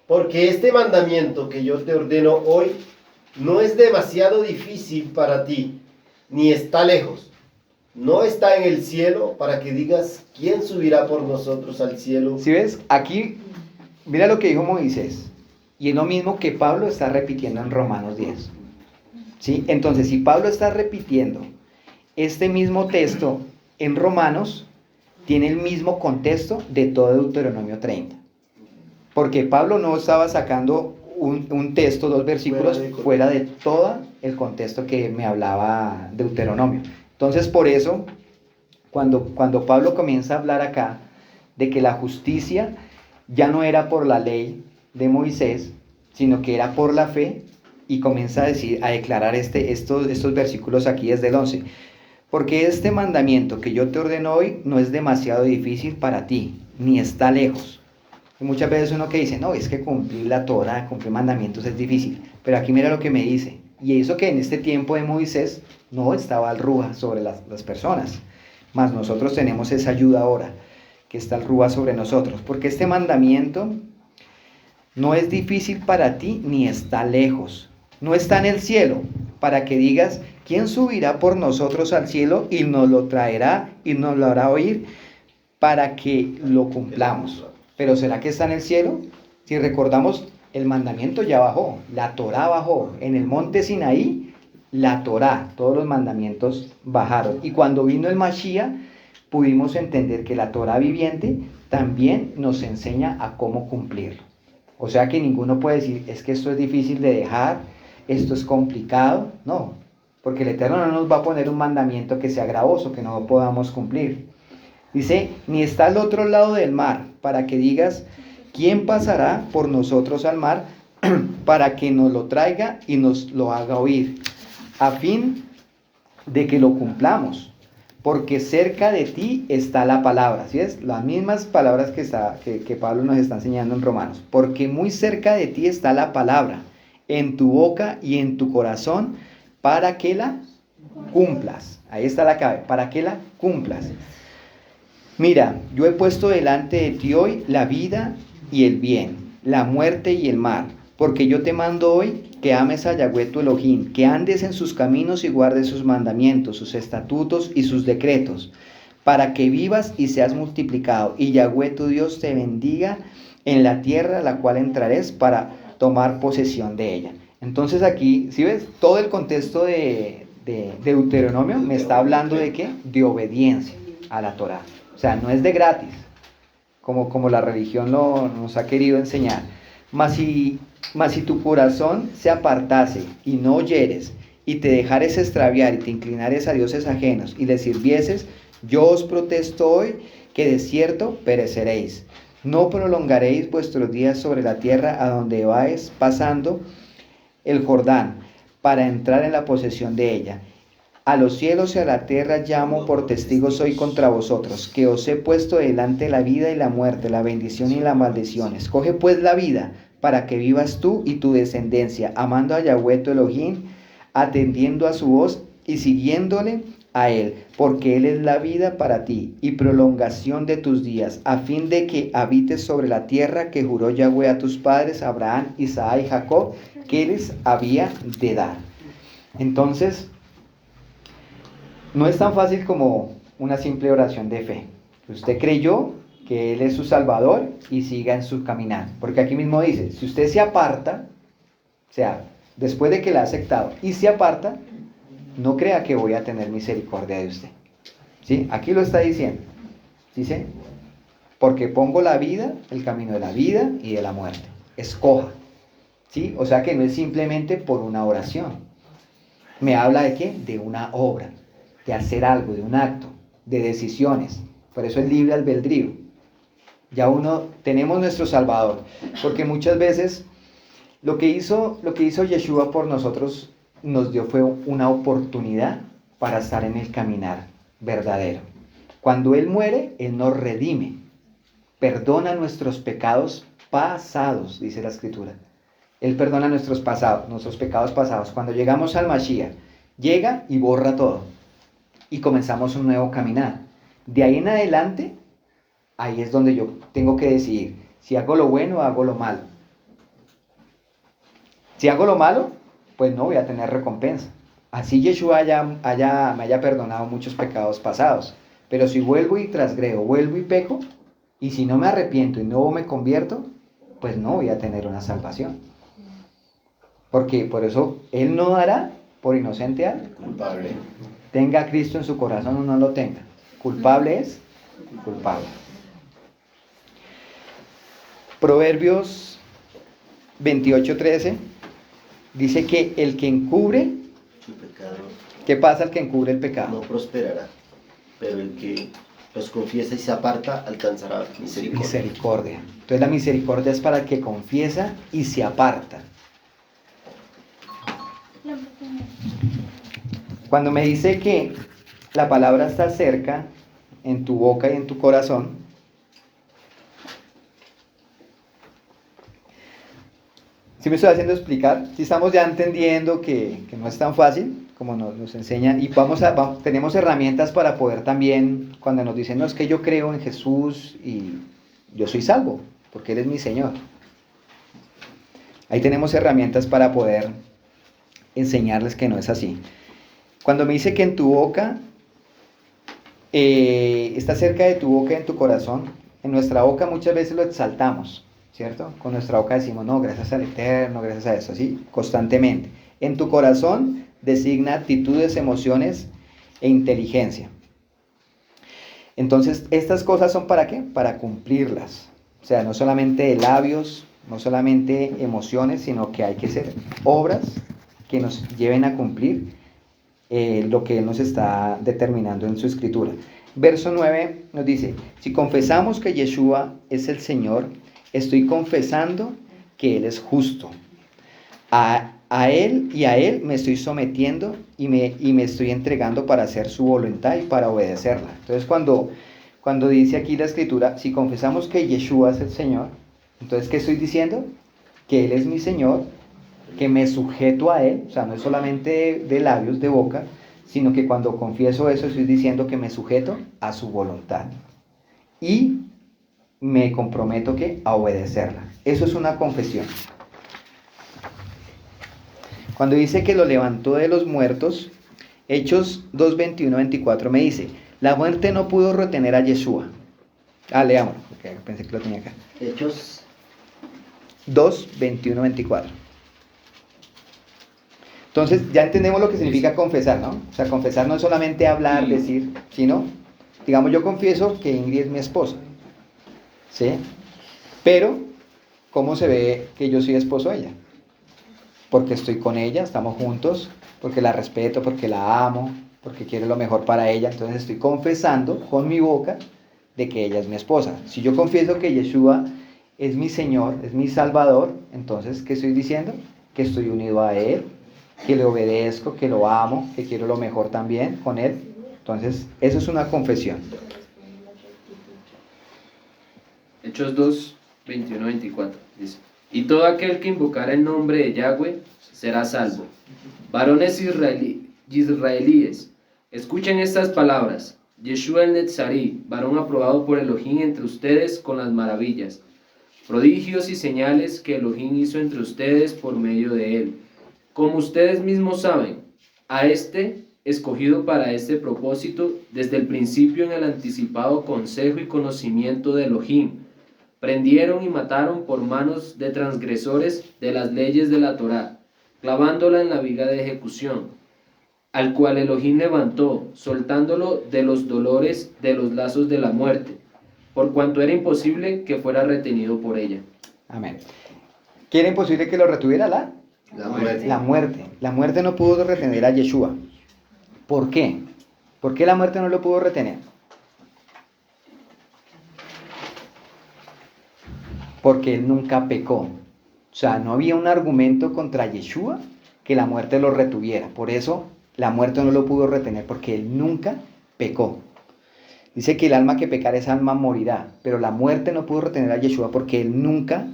Porque este mandamiento que yo te ordeno hoy no es demasiado difícil para ti, ni está lejos. No está en el cielo para que digas, ¿quién subirá por nosotros al cielo? ¿Sí ves? Aquí, mira lo que dijo Moisés. Y es lo mismo que Pablo está repitiendo en Romanos 10. ¿Sí? Entonces, si Pablo está repitiendo este mismo texto en Romanos, tiene el mismo contexto de todo Deuteronomio 30. Porque Pablo no estaba sacando un texto, dos versículos, fuera de todo el contexto que me hablaba Deuteronomio. Entonces, por eso, cuando Pablo comienza a hablar acá de que la justicia ya no era por la ley de Moisés, sino que era por la fe, y comienza a declarar estos versículos aquí desde el 11. Porque este mandamiento que yo te ordeno hoy no es demasiado difícil para ti, ni está lejos. Y muchas veces uno que dice, no, es que cumplir la Torah, cumplir mandamientos es difícil. Pero aquí mira lo que me dice. Y eso que en este tiempo de Moisés no estaba el Ruaj sobre las personas. Mas nosotros tenemos esa ayuda ahora, que está el Ruaj sobre nosotros. Porque este mandamiento no es difícil para ti, ni está lejos. No está en el cielo, para que digas, ¿quién subirá por nosotros al cielo y nos lo traerá y nos lo hará oír para que lo cumplamos? Pero ¿será que está en el cielo? Si recordamos, el mandamiento ya bajó, la Torá bajó. En el monte Sinaí, la Torá, todos los mandamientos bajaron. Y cuando vino el Mashiach, pudimos entender que la Torá viviente también nos enseña a cómo cumplirlo. O sea que ninguno puede decir, es que esto es difícil de dejar, esto es complicado. No, porque el Eterno no nos va a poner un mandamiento que sea gravoso, que no podamos cumplir. Dice, ni está al otro lado del mar, para que digas, ¿quién pasará por nosotros al mar para que nos lo traiga y nos lo haga oír? A fin de que lo cumplamos, porque cerca de ti está la palabra. ¿Sí es? Las mismas palabras que Pablo nos está enseñando en Romanos. Porque muy cerca de ti está la palabra, en tu boca y en tu corazón, para que la cumplas. Ahí está la clave, para que la cumplas. Mira, yo he puesto delante de ti hoy la vida y el bien, la muerte y el mal, porque yo te mando hoy que ames a Yahweh tu Elohim, que andes en sus caminos y guardes sus mandamientos, sus estatutos y sus decretos, para que vivas y seas multiplicado, y Yahweh tu Dios te bendiga en la tierra a la cual entrares para tomar posesión de ella. Entonces aquí, ¿sí ves? Todo el contexto de Deuteronomio me está hablando de ¿qué? De obediencia a la Torá. O sea, no es de gratis, como la religión nos ha querido enseñar. Mas si tu corazón se apartase y no oyeres, y te dejares extraviar y te inclinares a dioses ajenos y les sirvieses, yo os protesto hoy que de cierto pereceréis. No prolongaréis vuestros días sobre la tierra a donde vais pasando el Jordán para entrar en la posesión de ella. A los cielos y a la tierra llamo por testigos hoy contra vosotros, que os he puesto delante la vida y la muerte, la bendición y la maldición. Escoge pues la vida, para que vivas tú y tu descendencia, amando a Yahweh tu Elohim, atendiendo a su voz y siguiéndole a él, porque él es la vida para ti y prolongación de tus días, a fin de que habites sobre la tierra que juró Yahweh a tus padres, Abraham, Isaac y Jacob, que les había de dar. Entonces, no es tan fácil como una simple oración de fe. Usted creyó que Él es su Salvador y siga en su caminar. Porque aquí mismo dice, si usted se aparta, o sea, después de que la ha aceptado y se aparta, no crea que voy a tener misericordia de usted. ¿Sí? Aquí lo está diciendo. Dice, porque pongo la vida, el camino de la vida y de la muerte. Escoja. ¿Sí? O sea que no es simplemente por una oración. Me habla de ¿qué? De una obra, de hacer algo, de un acto, de decisiones. Por eso es libre albedrío. Ya tenemos nuestro Salvador. Porque muchas veces lo que hizo Yeshua por nosotros nos dio fue una oportunidad para estar en el caminar verdadero. Cuando Él muere, Él nos redime. Perdona nuestros pecados pasados, dice la Escritura. Él perdona nuestros pecados pasados. Cuando llegamos al Mashiach, llega y borra todo. Y comenzamos un nuevo caminar. De ahí en adelante, ahí es donde yo tengo que decidir si hago lo bueno o hago lo malo. Si hago lo malo, pues no voy a tener recompensa. Así Yeshua me haya perdonado muchos pecados pasados. Pero si vuelvo y transgrego, vuelvo y peco, y si no me arrepiento y no me convierto, pues no voy a tener una salvación. Porque por eso Él no dará por inocente al Culpable. Tenga a Cristo en su corazón o no lo tenga. Culpable es culpable. Proverbios 28:13 dice que el que encubre, Su pecado ¿qué pasa al que encubre el no pecado? prosperará, pero el que los confiesa y se aparta alcanzará misericordia. Misericordia. Entonces la misericordia es para el que confiesa y se aparta. Cuando me dice que la palabra está cerca, en tu boca y en tu corazón, ¿sí me estoy haciendo explicar? Si estamos ya entendiendo que no es tan fácil como nos enseña, y tenemos herramientas para poder también, cuando nos dicen, no, es que yo creo en Jesús y yo soy salvo, porque Él es mi Señor. Ahí tenemos herramientas para poder enseñarles que no es así. Cuando me dice que en tu boca, está cerca de tu boca y en tu corazón, en nuestra boca muchas veces lo exaltamos, ¿cierto? Con nuestra boca decimos, no, gracias al Eterno, gracias a eso, así, constantemente. En tu corazón designa actitudes, emociones e inteligencia. Entonces, estas cosas son ¿para qué? Para cumplirlas. O sea, no solamente de labios, no solamente emociones, sino que hay que hacer obras que nos lleven a cumplir lo que Él nos está determinando en su escritura. Verso 9 nos dice, si confesamos que Yeshua es el Señor, estoy confesando que Él es justo. A Él y a Él me estoy sometiendo y me estoy entregando para hacer su voluntad y para obedecerla. Entonces cuando dice aquí la escritura, si confesamos que Yeshua es el Señor, entonces ¿qué estoy diciendo? Que Él es mi Señor, que me sujeto a Él, o sea, no es solamente de labios, de boca, sino que cuando confieso eso estoy diciendo que me sujeto a su voluntad y me comprometo a obedecerla. Eso es una confesión. Cuando dice que lo levantó de los muertos, Hechos 2, 21, 24 me dice, la muerte no pudo retener a Yeshua. Leamos, porque pensé que lo tenía acá. Hechos 2, 21, 24. Entonces ya entendemos lo que significa confesar, ¿no? O sea, confesar no es solamente hablar, decir, sino, digamos, yo confieso que Ingrid es mi esposa, ¿sí? Pero, ¿cómo se ve que yo soy esposo de ella? Porque estoy con ella, estamos juntos, porque la respeto, porque la amo, porque quiero lo mejor para ella. Entonces estoy confesando con mi boca de que ella es mi esposa. Si yo confieso que Yeshua es mi Señor, es mi Salvador, entonces, ¿qué estoy diciendo? Que estoy unido a Él, que le obedezco, que lo amo, que quiero lo mejor también con Él. Entonces, eso es una confesión. Hechos 2, 21, 24. Dice, y todo aquel que invocara el nombre de Yahweh será salvo. Varones israelíes, escuchen estas palabras. Yeshua el Netzarí, varón aprobado por Elohim entre ustedes con las maravillas, prodigios y señales que Elohim hizo entre ustedes por medio de él. Como ustedes mismos saben, a este, escogido para este propósito, desde el principio en el anticipado consejo y conocimiento de Elohim, prendieron y mataron por manos de transgresores de las leyes de la Torá, clavándola en la viga de ejecución, al cual Elohim levantó, soltándolo de los dolores de los lazos de la muerte, por cuanto era imposible que fuera retenido por ella. Amén. ¿Qué era imposible que lo retuviera? la muerte. La muerte. La muerte no pudo retener a Yeshua. ¿Por qué? ¿Por qué la muerte no lo pudo retener? Porque él nunca pecó. O sea, no había un argumento contra Yeshua que la muerte lo retuviera. Por eso la muerte no lo pudo retener, porque él nunca pecó. Dice que el alma que pecar, esa alma morirá. Pero la muerte no pudo retener a Yeshua porque él nunca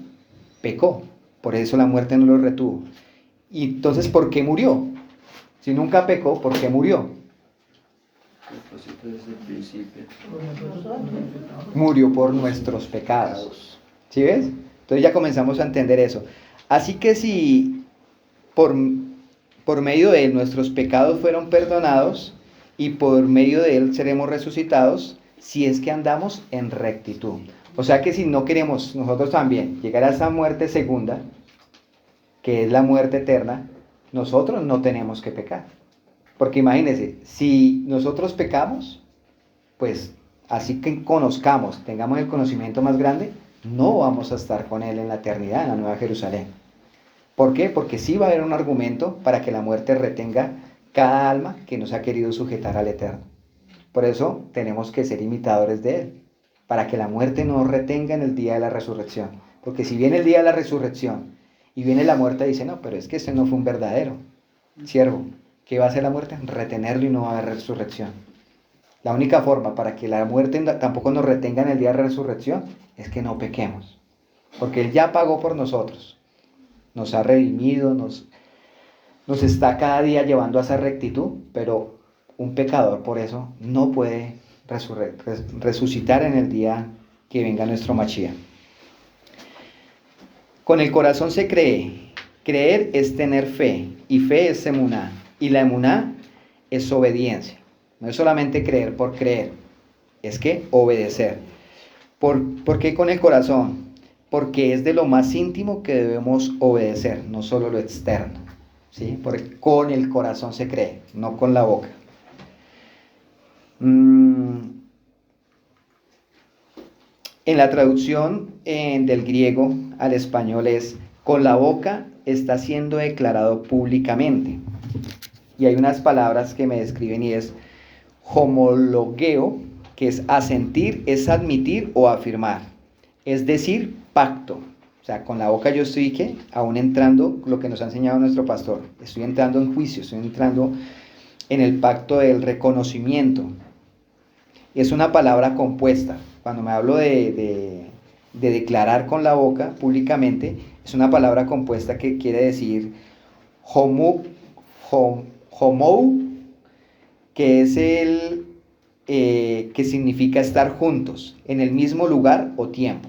pecó. Por eso la muerte no lo retuvo. Y entonces, ¿por qué murió? Si nunca pecó, ¿por qué murió? Desde el principio. Murió por nuestros pecados. ¿Sí ves? Entonces ya comenzamos a entender eso. Así que si por medio de él nuestros pecados fueron perdonados y por medio de él seremos resucitados, si es que andamos en rectitud. O sea que si no queremos nosotros también llegar a esa muerte segunda, que es la muerte eterna, nosotros no tenemos que pecar. Porque imagínense, si nosotros pecamos, pues así que conozcamos, tengamos el conocimiento más grande, no vamos a estar con Él en la eternidad, en la Nueva Jerusalén. ¿Por qué? Porque sí va a haber un argumento para que la muerte retenga cada alma que nos ha querido sujetar al Eterno. Por eso tenemos que ser imitadores de Él, para que la muerte no retenga en el día de la resurrección. Porque si viene el día de la resurrección y viene la muerte, dice, no, pero es que ese no fue un verdadero siervo. ¿Qué va a hacer la muerte? Retenerlo y no va a haber resurrección. La única forma para que la muerte tampoco nos retenga en el día de la resurrección es que no pequemos. Porque Él ya pagó por nosotros. Nos ha redimido, nos está cada día llevando a esa rectitud, pero un pecador por eso no puede resucitar en el día que venga nuestro Mashiach. Con el corazón se cree. Creer es tener fe, y fe es emuná, y la emuná es obediencia. No es solamente creer por creer, es que obedecer. ¿Por qué con el corazón? Porque es de lo más íntimo que debemos obedecer, no solo lo externo. ¿Sí? Porque con el corazón se cree, no con la boca. En la traducción del griego al español es: con la boca está siendo declarado públicamente. Y hay unas palabras que me describen y es homologueo, que es asentir, es admitir o afirmar. Es decir, pacto. O sea, con la boca yo estoy, ¿qué? Aún entrando, lo que nos ha enseñado nuestro pastor. Estoy entrando en juicio, estoy entrando en el pacto del reconocimiento. Es una palabra compuesta. Cuando me hablo de declarar con la boca públicamente, es una palabra compuesta que quiere decir homou, que es el que significa estar juntos, en el mismo lugar o tiempo.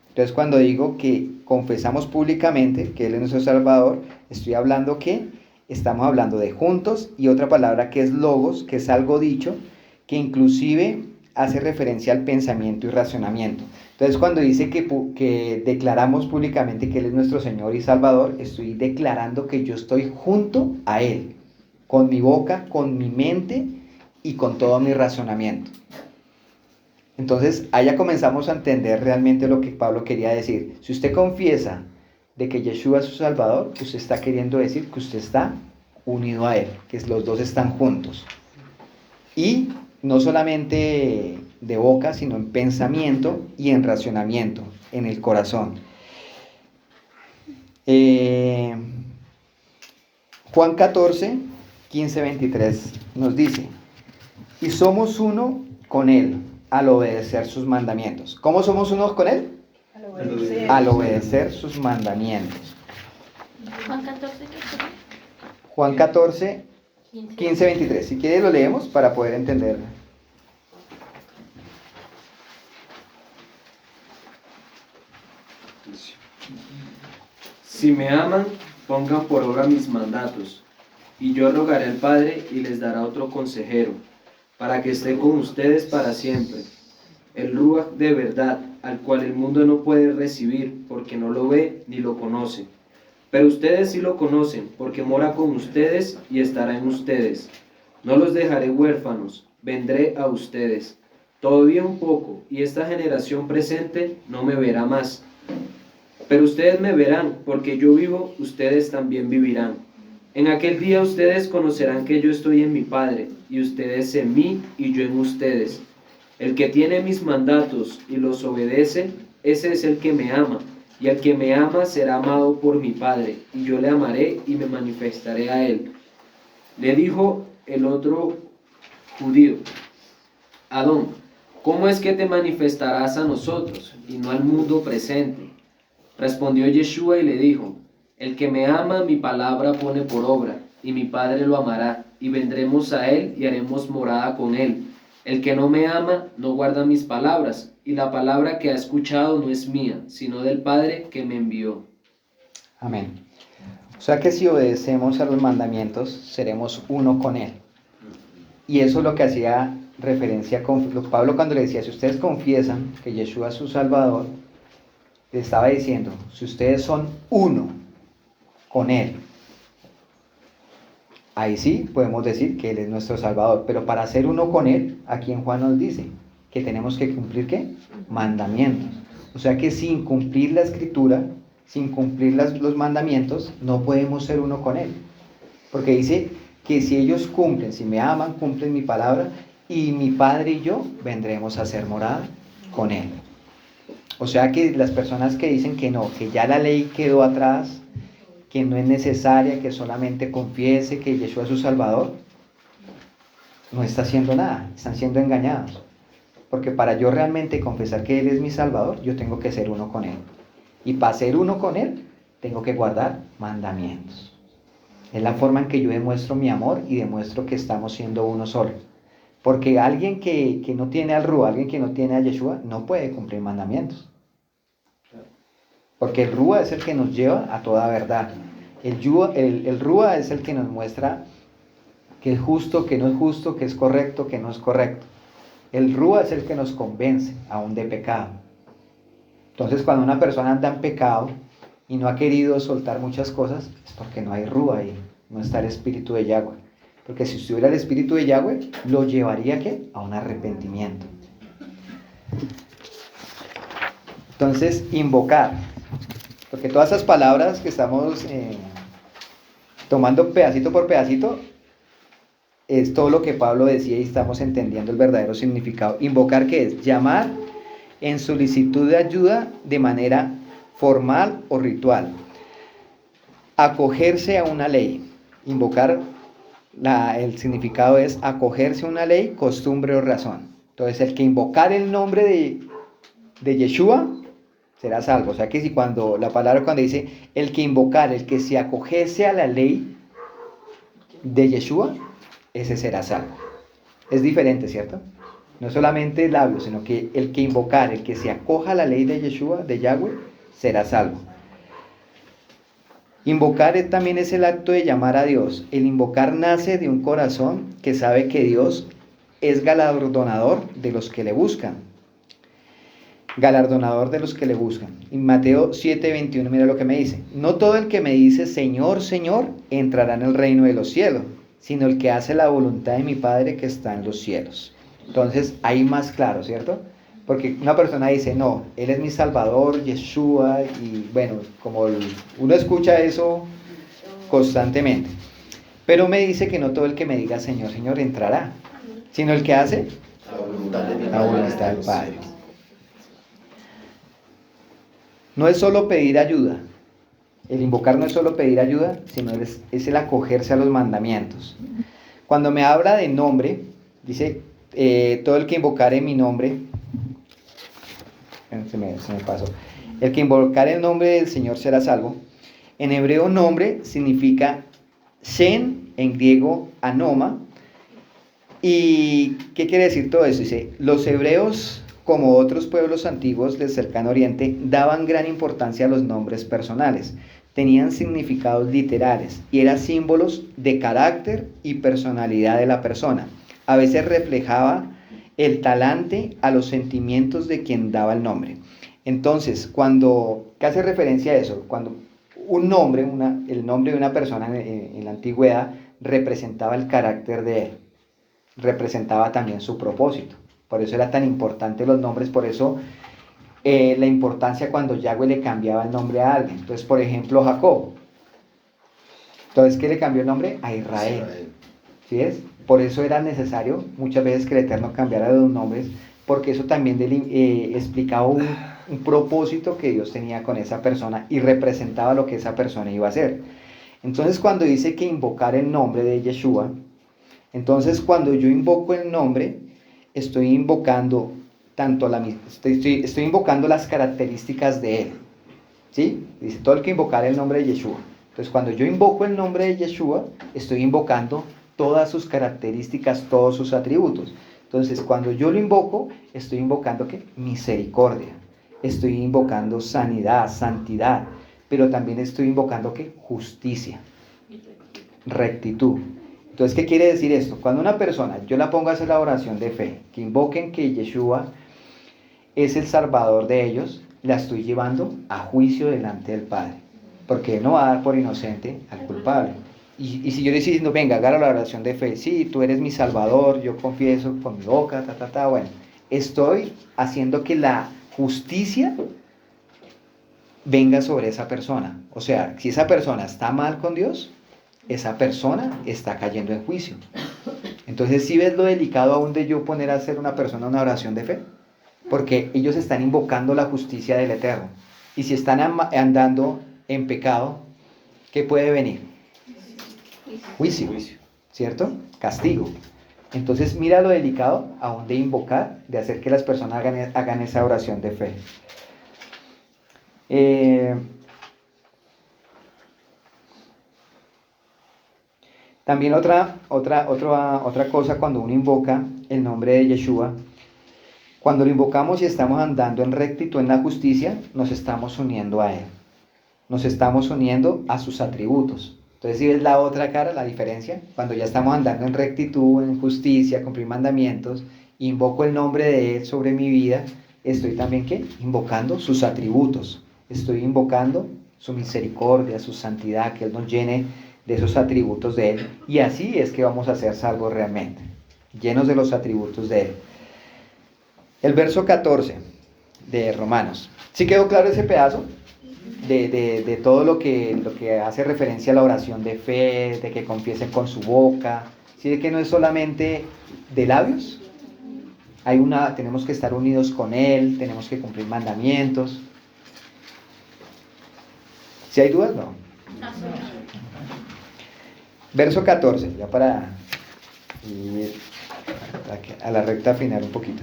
Entonces, cuando digo que confesamos públicamente que Él es nuestro Salvador, estoy hablando que estamos hablando de juntos, y otra palabra que es logos, que es algo dicho, que inclusive hace referencia al pensamiento y razonamiento. Entonces, cuando dice que declaramos públicamente que Él es nuestro Señor y Salvador, estoy declarando que yo estoy junto a Él, con mi boca, con mi mente y con todo mi razonamiento. Entonces, allá comenzamos a entender realmente lo que Pablo quería decir. Si usted confiesa de que Yeshua es su Salvador, usted está queriendo decir que usted está unido a Él, que los dos están juntos. Y no solamente de boca, sino en pensamiento y en racionamiento, en el corazón. Juan 14, 15, 23 nos dice: y somos uno con Él al obedecer sus mandamientos. ¿Cómo somos uno con Él? Al obedecer sus mandamientos. Juan 14, ¿qué? Juan 14, 15, 23. Si quiere lo leemos para poder entenderlo. Si me aman, pongan por obra mis mandatos, y yo rogaré al Padre y les dará otro consejero, para que esté con ustedes para siempre. El Ruach de verdad, al cual el mundo no puede recibir, porque no lo ve ni lo conoce. Pero ustedes sí lo conocen, porque mora con ustedes y estará en ustedes. No los dejaré huérfanos, vendré a ustedes. Todavía un poco, y esta generación presente no me verá más. Pero ustedes me verán, porque yo vivo, ustedes también vivirán. En aquel día ustedes conocerán que yo estoy en mi Padre, y ustedes en mí, y yo en ustedes. El que tiene mis mandatos y los obedece, ese es el que me ama. Y el que me ama será amado por mi Padre, y yo le amaré y me manifestaré a él. Le dijo el otro judío: Adón, ¿cómo es que te manifestarás a nosotros y no al mundo presente? Respondió Yeshua y le dijo: el que me ama, mi palabra pone por obra, y mi Padre lo amará, y vendremos a él y haremos morada con él. El que no me ama, no guarda mis palabras, y la palabra que ha escuchado no es mía, sino del Padre que me envió. Amén. O sea que si obedecemos a los mandamientos, seremos uno con Él. Y eso es lo que hacía referencia con Pablo cuando le decía: si ustedes confiesan que Yeshua es su Salvador, le estaba diciendo: si ustedes son uno con Él, ahí sí podemos decir que Él es nuestro Salvador. Pero para ser uno con Él, aquí en Juan nos dice que tenemos que cumplir ¿qué? Mandamientos. O sea que sin cumplir la Escritura, sin cumplir los mandamientos, no podemos ser uno con Él. Porque dice que si ellos cumplen, si me aman, cumplen mi palabra, y mi Padre y yo vendremos a ser morada con Él. O sea que las personas que dicen que no, que ya la ley quedó atrás, que no es necesaria, que solamente confiese que Yeshua es su Salvador, no está haciendo nada, están siendo engañados. Porque para yo realmente confesar que Él es mi Salvador, yo tengo que ser uno con Él. Y para ser uno con Él, tengo que guardar mandamientos. Es la forma en que yo demuestro mi amor y demuestro que estamos siendo uno solo. Porque alguien que no tiene al Rúa, alguien que no tiene a Yeshua, no puede cumplir mandamientos. Porque el Rúa es el que nos lleva a toda verdad. El Rúa es el que nos muestra que es justo, que no es justo, que es correcto, que no es correcto. El Rúa es el que nos convence aún de pecado. Entonces, cuando una persona anda en pecado y no ha querido soltar muchas cosas, es porque no hay Rúa ahí, no está el Espíritu de Yahweh. Porque si estuviera el Espíritu de Yahweh, lo llevaría ¿qué? A un arrepentimiento. Entonces, invocar. Porque todas esas palabras que estamos tomando pedacito por pedacito, es todo lo que Pablo decía y estamos entendiendo el verdadero significado. Invocar, ¿qué es? Llamar en solicitud de ayuda de manera formal o ritual. Acogerse a una ley. Invocar, el significado es acogerse a una ley, costumbre o razón. Entonces, el que invocar el nombre de Yeshua será salvo. O sea que si cuando dice el que invocar, el que se acogese a la ley de Yeshua, ese será salvo. Es diferente, ¿cierto? No solamente el labio, sino que el que invocar, el que se acoja a la ley de Yeshua, de Yahweh, será salvo. Invocar también es el acto de llamar a Dios. El invocar nace de un corazón que sabe que Dios es galardonador de los que le buscan. Galardonador de los que le buscan. En Mateo 7:21, mira lo que me dice. No todo el que me dice Señor, Señor, entrará en el reino de los cielos, sino el que hace la voluntad de mi Padre que está en los cielos. Entonces, ahí más claro, ¿cierto? Porque una persona dice, no, Él es mi Salvador, Yeshua, y bueno, como uno escucha eso constantemente. Pero me dice que no todo el que me diga Señor, Señor entrará, sino el que hace la voluntad del Padre. No es solo pedir ayuda. El invocar no es solo pedir ayuda, sino es el acogerse a los mandamientos. Cuando me habla de nombre, dice, todo el que invocare mi nombre, se me pasó, el que invocare el nombre del Señor será salvo. En hebreo nombre significa Shen, en griego anoma. ¿Y qué quiere decir todo eso? Dice, los hebreos, como otros pueblos antiguos del cercano oriente, daban gran importancia a los nombres personales. Tenían significados literales y eran símbolos de carácter y personalidad de la persona. A veces reflejaba el talante a los sentimientos de quien daba el nombre. Entonces, ¿qué hace referencia a eso? Cuando un nombre, el nombre de una persona en la antigüedad representaba el carácter de él, representaba también su propósito. Por eso era tan importante los nombres, por eso la importancia cuando Yahweh le cambiaba el nombre a alguien. Entonces, por ejemplo, Jacob. Entonces, ¿qué le cambió el nombre? A Israel. ¿Sí es? Por eso era necesario muchas veces que el Eterno cambiara los nombres, porque eso también explicaba un propósito que Dios tenía con esa persona y representaba lo que esa persona iba a hacer. Entonces, cuando dice que invocar el nombre de Yeshua, entonces cuando yo invoco el nombre, estoy invocando estoy invocando las características de él. ¿Sí? Dice, todo el que invocar el nombre de Yeshua. Entonces, cuando yo invoco el nombre de Yeshua, estoy invocando todas sus características, todos sus atributos. Entonces, cuando yo lo invoco, estoy invocando ¿qué? Misericordia. Estoy invocando sanidad, santidad. Pero también estoy invocando ¿qué? Justicia, rectitud. Entonces, ¿qué quiere decir esto? Cuando una persona, yo la pongo a hacer la oración de fe, que invoquen que Yeshua es el Salvador de ellos, la estoy llevando a juicio delante del Padre, porque Él no va a dar por inocente al culpable. Y si yo le estoy diciendo, venga, haga la oración de fe, sí, tú eres mi Salvador, yo confieso con mi boca, bueno, estoy haciendo que la justicia venga sobre esa persona. O sea, si esa persona está mal con Dios, esa persona está cayendo en juicio. Entonces, ¿sí ves lo delicado aún de yo poner a hacer una persona una oración de fe? Porque ellos están invocando la justicia del Eterno. Y si están andando en pecado, ¿qué puede venir? Juicio, ¿cierto? Castigo. Entonces, mira lo delicado aún de invocar, de hacer que las personas hagan esa oración de fe. También otra cosa cuando uno invoca el nombre de Yeshua, cuando lo invocamos y estamos andando en rectitud en la justicia, nos estamos uniendo a Él. Nos estamos uniendo a sus atributos. Entonces, si ves la otra cara, la diferencia, cuando ya estamos andando en rectitud, en justicia, cumplir mandamientos, invoco el nombre de Él sobre mi vida, estoy también, ¿qué? Invocando sus atributos. Estoy invocando su misericordia, su santidad, que Él nos llene de esos atributos de Él. Y así es que vamos a ser salvos realmente, llenos de los atributos de Él. El verso 14 de Romanos. ¿Sí quedó claro ese pedazo? de todo lo que hace referencia a la oración de fe, de que confiesen con su boca, ¿sí? De que no es solamente de labios. Tenemos que estar unidos con Él, tenemos que cumplir mandamientos. ¿Si hay dudas? No. Verso 14, ya para ir a la recta final un poquito.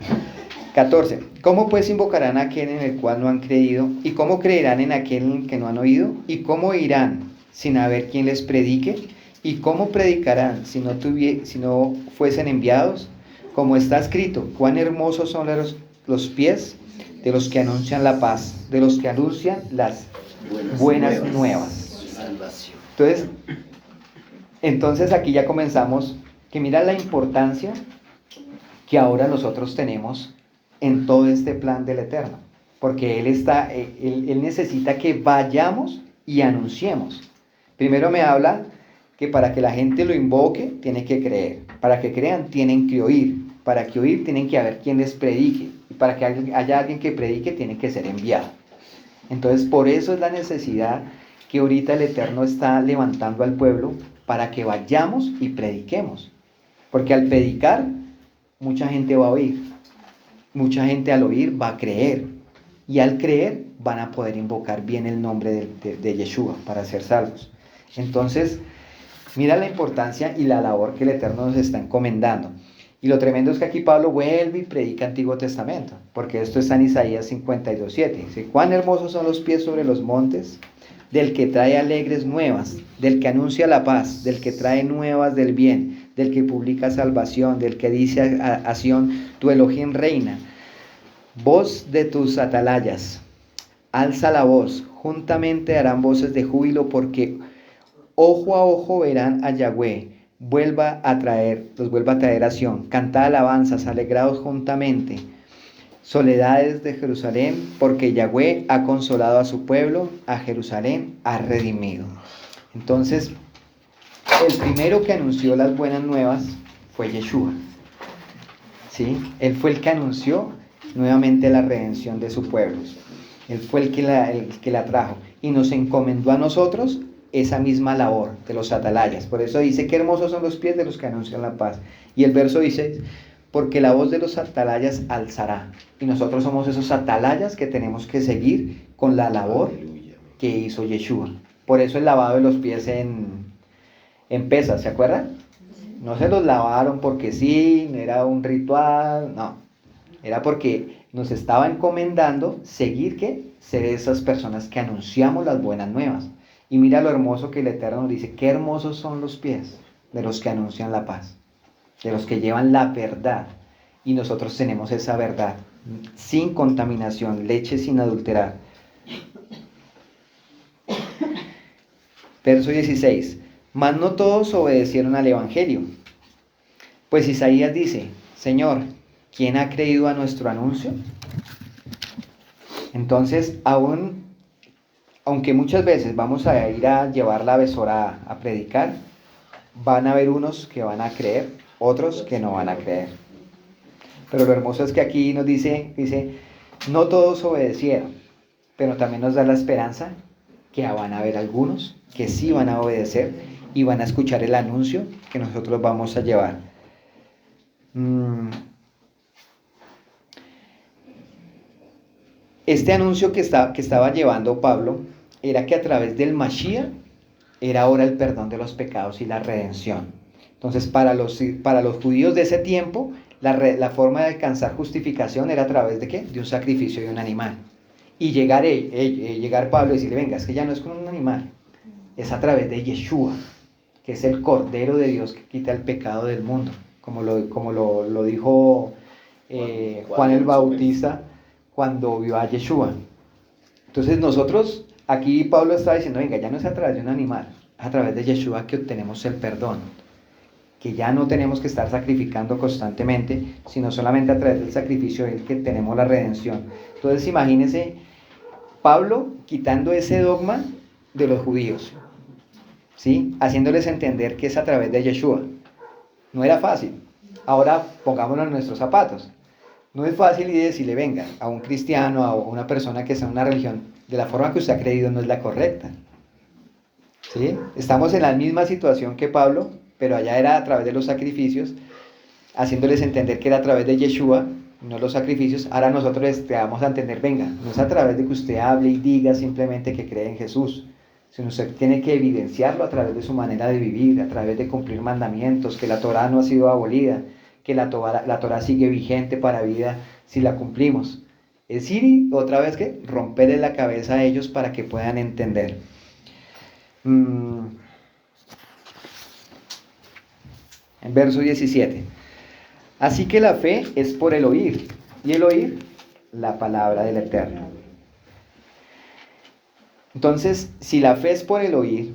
14. ¿Cómo pues invocarán a aquel en el cual no han creído? ¿Y cómo creerán en aquel en el que no han oído? ¿Y cómo irán sin haber quien les predique? ¿Y cómo predicarán si no fuesen enviados? Como está escrito, cuán hermosos son los pies de los que anuncian la paz, de los que anuncian las buenas nuevas. Salvación. Entonces aquí ya comenzamos, que mira la importancia que ahora nosotros tenemos en todo este plan del Eterno, porque Él necesita que vayamos y anunciemos. Primero me habla que para que la gente lo invoque, tiene que creer. Para que crean, tienen que oír. Para que oír, tienen que haber quien les predique. Y para que haya alguien que predique, tiene que ser enviado. Entonces, por eso es la necesidad que ahorita el Eterno está levantando al pueblo para que vayamos y prediquemos. Porque al predicar, mucha gente va a oír. Mucha gente al oír va a creer. Y al creer, van a poder invocar bien el nombre de Yeshua para ser salvos. Entonces, mira la importancia y la labor que el Eterno nos está encomendando. Y lo tremendo es que aquí Pablo vuelve y predica Antiguo Testamento, porque esto está en Isaías 52:7. Dice, cuán hermosos son los pies sobre los montes, del que trae alegres nuevas, del que anuncia la paz, del que trae nuevas del bien, del que publica salvación, del que dice a Sión, tu Elohim reina. Voz de tus atalayas, alza la voz, juntamente harán voces de júbilo, porque ojo a ojo verán a Yahweh, los vuelva a traer a Sión. Cantad alabanzas, alegraos juntamente, soledades de Jerusalén, porque Yahweh ha consolado a su pueblo, a Jerusalén ha redimido. Entonces, el primero que anunció las buenas nuevas fue Yeshua. ¿Sí? Él fue el que anunció nuevamente la redención de su pueblo. Él fue el que la trajo y nos encomendó a nosotros esa misma labor de los atalayas. Por eso dice, qué hermosos son los pies de los que anuncian la paz. Y el verso dice, porque la voz de los atalayas alzará. Y nosotros somos esos atalayas que tenemos que seguir con la labor que hizo Yeshua. Por eso el lavado de los pies en Pesas, ¿se acuerdan? No se los lavaron porque sí, no era un ritual, no. Era porque nos estaba encomendando seguir, ¿qué? Ser esas personas que anunciamos las buenas nuevas. Y mira lo hermoso que el Eterno nos dice, qué hermosos son los pies de los que anuncian la paz, de los que llevan la verdad. Y nosotros tenemos esa verdad, sin contaminación, leche sin adulterar. Verso 16, mas no todos obedecieron al Evangelio. Pues Isaías dice, Señor, ¿quién ha creído a nuestro anuncio? Entonces, aunque muchas veces vamos a ir a llevar la besora a predicar, van a haber unos que van a creer, otros que no van a creer. Pero lo hermoso es que aquí nos dice, no todos obedecieron, pero también nos da la esperanza que van a haber algunos que sí van a obedecer y van a escuchar el anuncio que nosotros vamos a llevar. Este anuncio que estaba llevando Pablo era que a través del Mashiach era ahora el perdón de los pecados y la redención. Entonces, para los judíos de ese tiempo, la forma de alcanzar justificación era a través de ¿qué? De un sacrificio de un animal. Y llegar Pablo y decirle, venga, es que ya no es con un animal, es a través de Yeshua, que es el Cordero de Dios que quita el pecado del mundo, como lo dijo Juan el Bautista cuando vio a Yeshua. Entonces nosotros, aquí Pablo está diciendo, venga, ya no es a través de un animal, es a través de Yeshua que obtenemos el perdón, que ya no tenemos que estar sacrificando constantemente, sino solamente a través del sacrificio de él que tenemos la redención. Entonces imagínense Pablo quitando ese dogma de los judíos, ¿sí? Haciéndoles entender que es a través de Yeshua. No era fácil. Ahora pongámonos en nuestros zapatos. No es fácil y decirle, venga, a un cristiano, a una persona que está en una religión, de la forma que usted ha creído no es la correcta. ¿Sí? Estamos en la misma situación que Pablo, pero allá era a través de los sacrificios, haciéndoles entender que era a través de Yeshua, no los sacrificios. Ahora nosotros les vamos a entender, venga, no es a través de que usted hable y diga simplemente que cree en Jesús, sino usted tiene que evidenciarlo a través de su manera de vivir, a través de cumplir mandamientos, que la Torá no ha sido abolida, que la Torá sigue vigente para vida si la cumplimos. Es ir y otra vez que romperle la cabeza a ellos para que puedan entender. En verso 17. Así que la fe es por el oír, y el oír la palabra del Eterno. Entonces, si la fe es por el oír,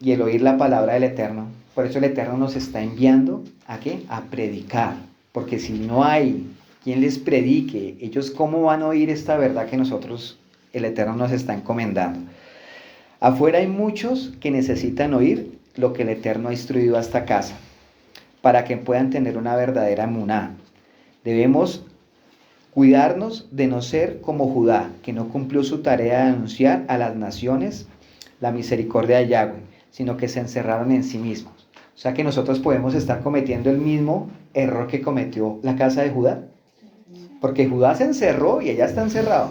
y el oír la palabra del Eterno, por eso el Eterno nos está enviando ¿a qué? A predicar, porque si no hay quien les predique, ellos cómo van a oír esta verdad que nosotros, el Eterno nos está encomendando. Afuera hay muchos que necesitan oír lo que el Eterno ha instruido a esta casa, para que puedan tener una verdadera emuná. Debemos cuidarnos de no ser como Judá, que no cumplió su tarea de anunciar a las naciones la misericordia de Yahweh, sino que se encerraron en sí mismos. O sea que nosotros podemos estar cometiendo el mismo error que cometió la casa de Judá, porque Judá se encerró y ella está encerrado.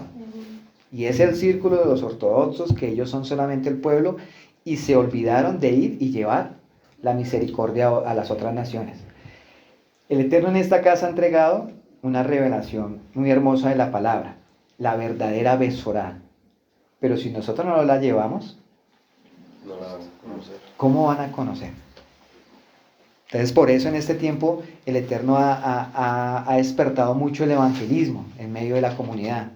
Y es el círculo de los ortodoxos, que ellos son solamente el pueblo, y se olvidaron de ir y llevar la misericordia a las otras naciones. El Eterno en esta casa ha entregado una revelación muy hermosa de la palabra, la verdadera Besorá. Pero si nosotros no la llevamos, No la van a conocer. ¿cómo van a conocer? Entonces, por eso en este tiempo el Eterno ha despertado mucho el evangelismo en medio de la comunidad,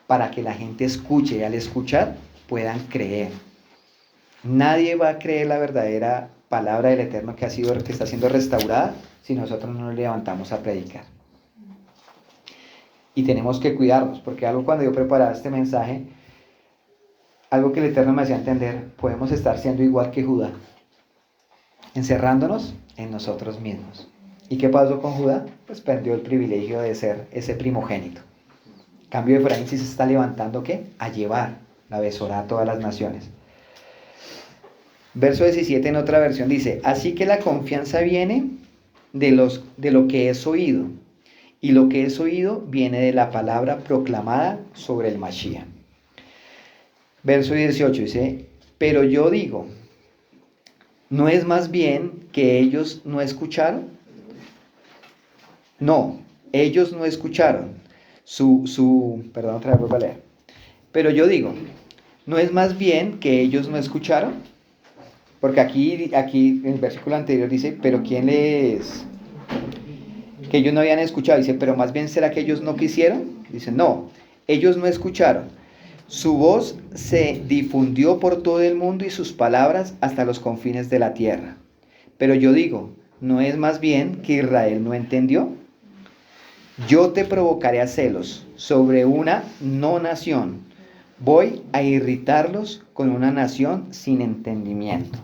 para que la gente escuche y al escuchar puedan creer. Nadie va a creer la verdadera palabra del Eterno que está siendo restaurada si nosotros no nos levantamos a predicar. Y tenemos que cuidarnos, porque algo cuando yo preparaba este mensaje, algo que el Eterno me hacía entender, podemos estar siendo igual que Judá, encerrándonos en nosotros mismos. ¿Y qué pasó con Judá? Pues perdió el privilegio de ser ese primogénito. En cambio, Efraín sí se está levantando, ¿qué? A llevar la Besorá a todas las naciones. Verso 17 en otra versión dice, así que la confianza viene de lo que es oído, y lo que es oído viene de la palabra proclamada sobre el Mashiach. Verso 18 dice, pero yo digo, ¿no es más bien que ellos no escucharon? No, ellos no escucharon perdón, otra vez vuelvo a leer. Pero yo digo, ¿no es más bien que ellos no escucharon? Porque aquí en el versículo anterior dice, pero ¿quién les...? Que ellos no habían escuchado. Dice, pero más bien ¿será que ellos no quisieron? Dice, no, ellos no escucharon. Su voz se difundió por todo el mundo y sus palabras hasta los confines de la tierra. Pero yo digo, ¿no es más bien que Israel no entendió? Yo te provocaré a celos sobre una no nación. Voy a irritarlos con una nación sin entendimiento.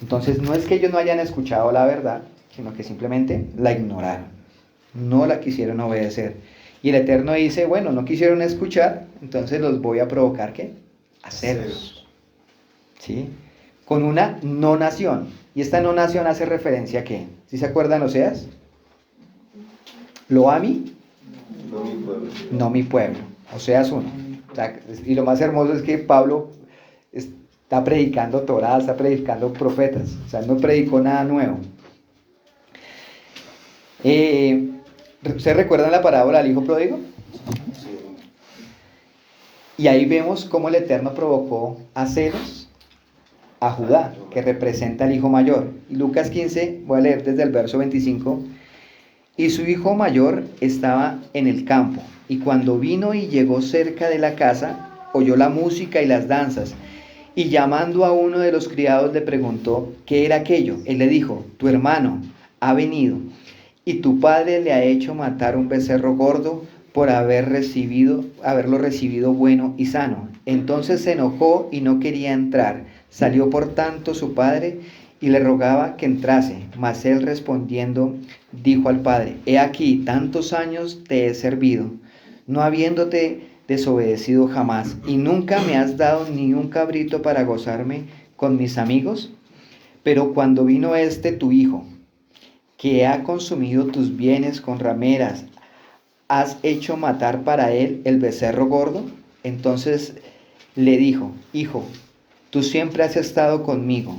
Entonces no es que ellos no hayan escuchado la verdad, sino que simplemente la ignoraron. No la quisieron obedecer. Y el Eterno dice, bueno, no quisieron escuchar, entonces los voy a provocar, ¿qué? A celos. ¿Sí? Con una no nación. Y esta no nación hace referencia a ¿qué? ¿Sí se acuerdan Oseas? Lo ami, No mi pueblo. no mi pueblo. Oseas 1. O sea, y lo más hermoso es que Pablo está predicando Torá, está predicando profetas. O sea, no predicó nada nuevo. ¿Ustedes recuerdan la parábola del hijo pródigo? Y ahí vemos cómo el Eterno provocó a celos a Judá, que representa al hijo mayor. Y Lucas 15, voy a leer desde el verso 25. Y su hijo mayor estaba en el campo, y cuando vino y llegó cerca de la casa, oyó la música y las danzas, y llamando a uno de los criados le preguntó qué era aquello. Él le dijo, tu hermano ha venido, y tu padre le ha hecho matar un becerro gordo por haberlo recibido bueno y sano. Entonces se enojó y no quería entrar. Salió por tanto su padre y le rogaba que entrase, mas él respondiendo dijo al padre: He aquí, tantos años te he servido, no habiéndote desobedecido jamás, y nunca me has dado ni un cabrito para gozarme con mis amigos. Pero cuando vino este tu hijo, que ha consumido tus bienes con rameras, ¿has hecho matar para él el becerro gordo? Entonces le dijo: Hijo, tú siempre has estado conmigo,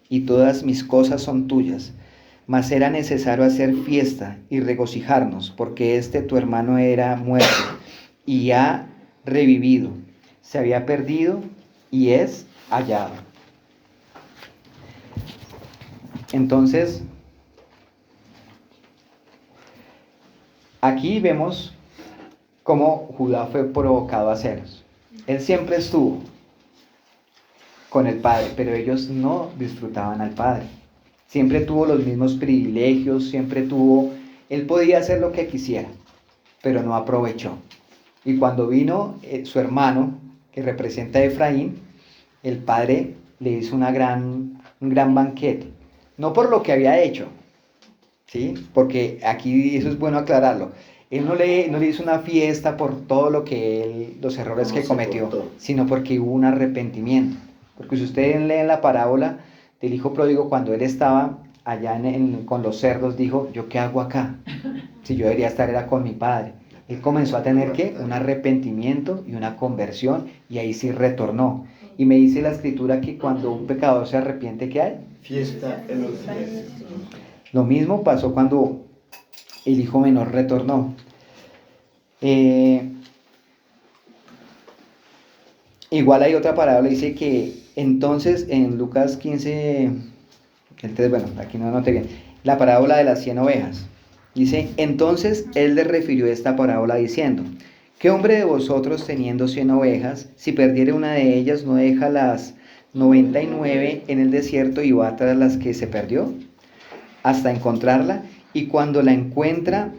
y todas mis cosas son tuyas. Mas era necesario hacer fiesta y regocijarnos, porque este tu hermano era muerto y ha revivido, se había perdido y es hallado. Entonces, aquí vemos cómo Judá fue provocado a celos. Él siempre estuvo con el Padre, pero ellos no disfrutaban al Padre. Siempre tuvo los mismos privilegios, él podía hacer lo que quisiera, pero no aprovechó. Y cuando vino su hermano, que representa a Efraín, el Padre le hizo un gran banquete. No por lo que había hecho, ¿sí? Porque aquí eso es bueno aclararlo. Él no le hizo una fiesta por todo los errores que cometió, sino porque hubo un arrepentimiento. Porque si ustedes leen la parábola del hijo pródigo, cuando él estaba allá con los cerdos, dijo: ¿yo qué hago acá? Si yo debería estar era con mi padre. Él comenzó a tener un arrepentimiento y una conversión, y ahí sí retornó. Y me dice la escritura que cuando un pecador se arrepiente, ¿qué hay? Fiesta en los cielos. Lo mismo pasó cuando el hijo menor retornó. Igual hay otra parábola, dice que entonces en Lucas 15, entonces bueno, aquí no anoté bien, la parábola de las 100 ovejas. Dice: entonces él le refirió esta parábola diciendo: ¿qué hombre de vosotros, teniendo 100 ovejas, si perdiere una de ellas, no deja las 99 en el desierto y va tras las que se perdió, hasta encontrarla? Y cuando la encuentra,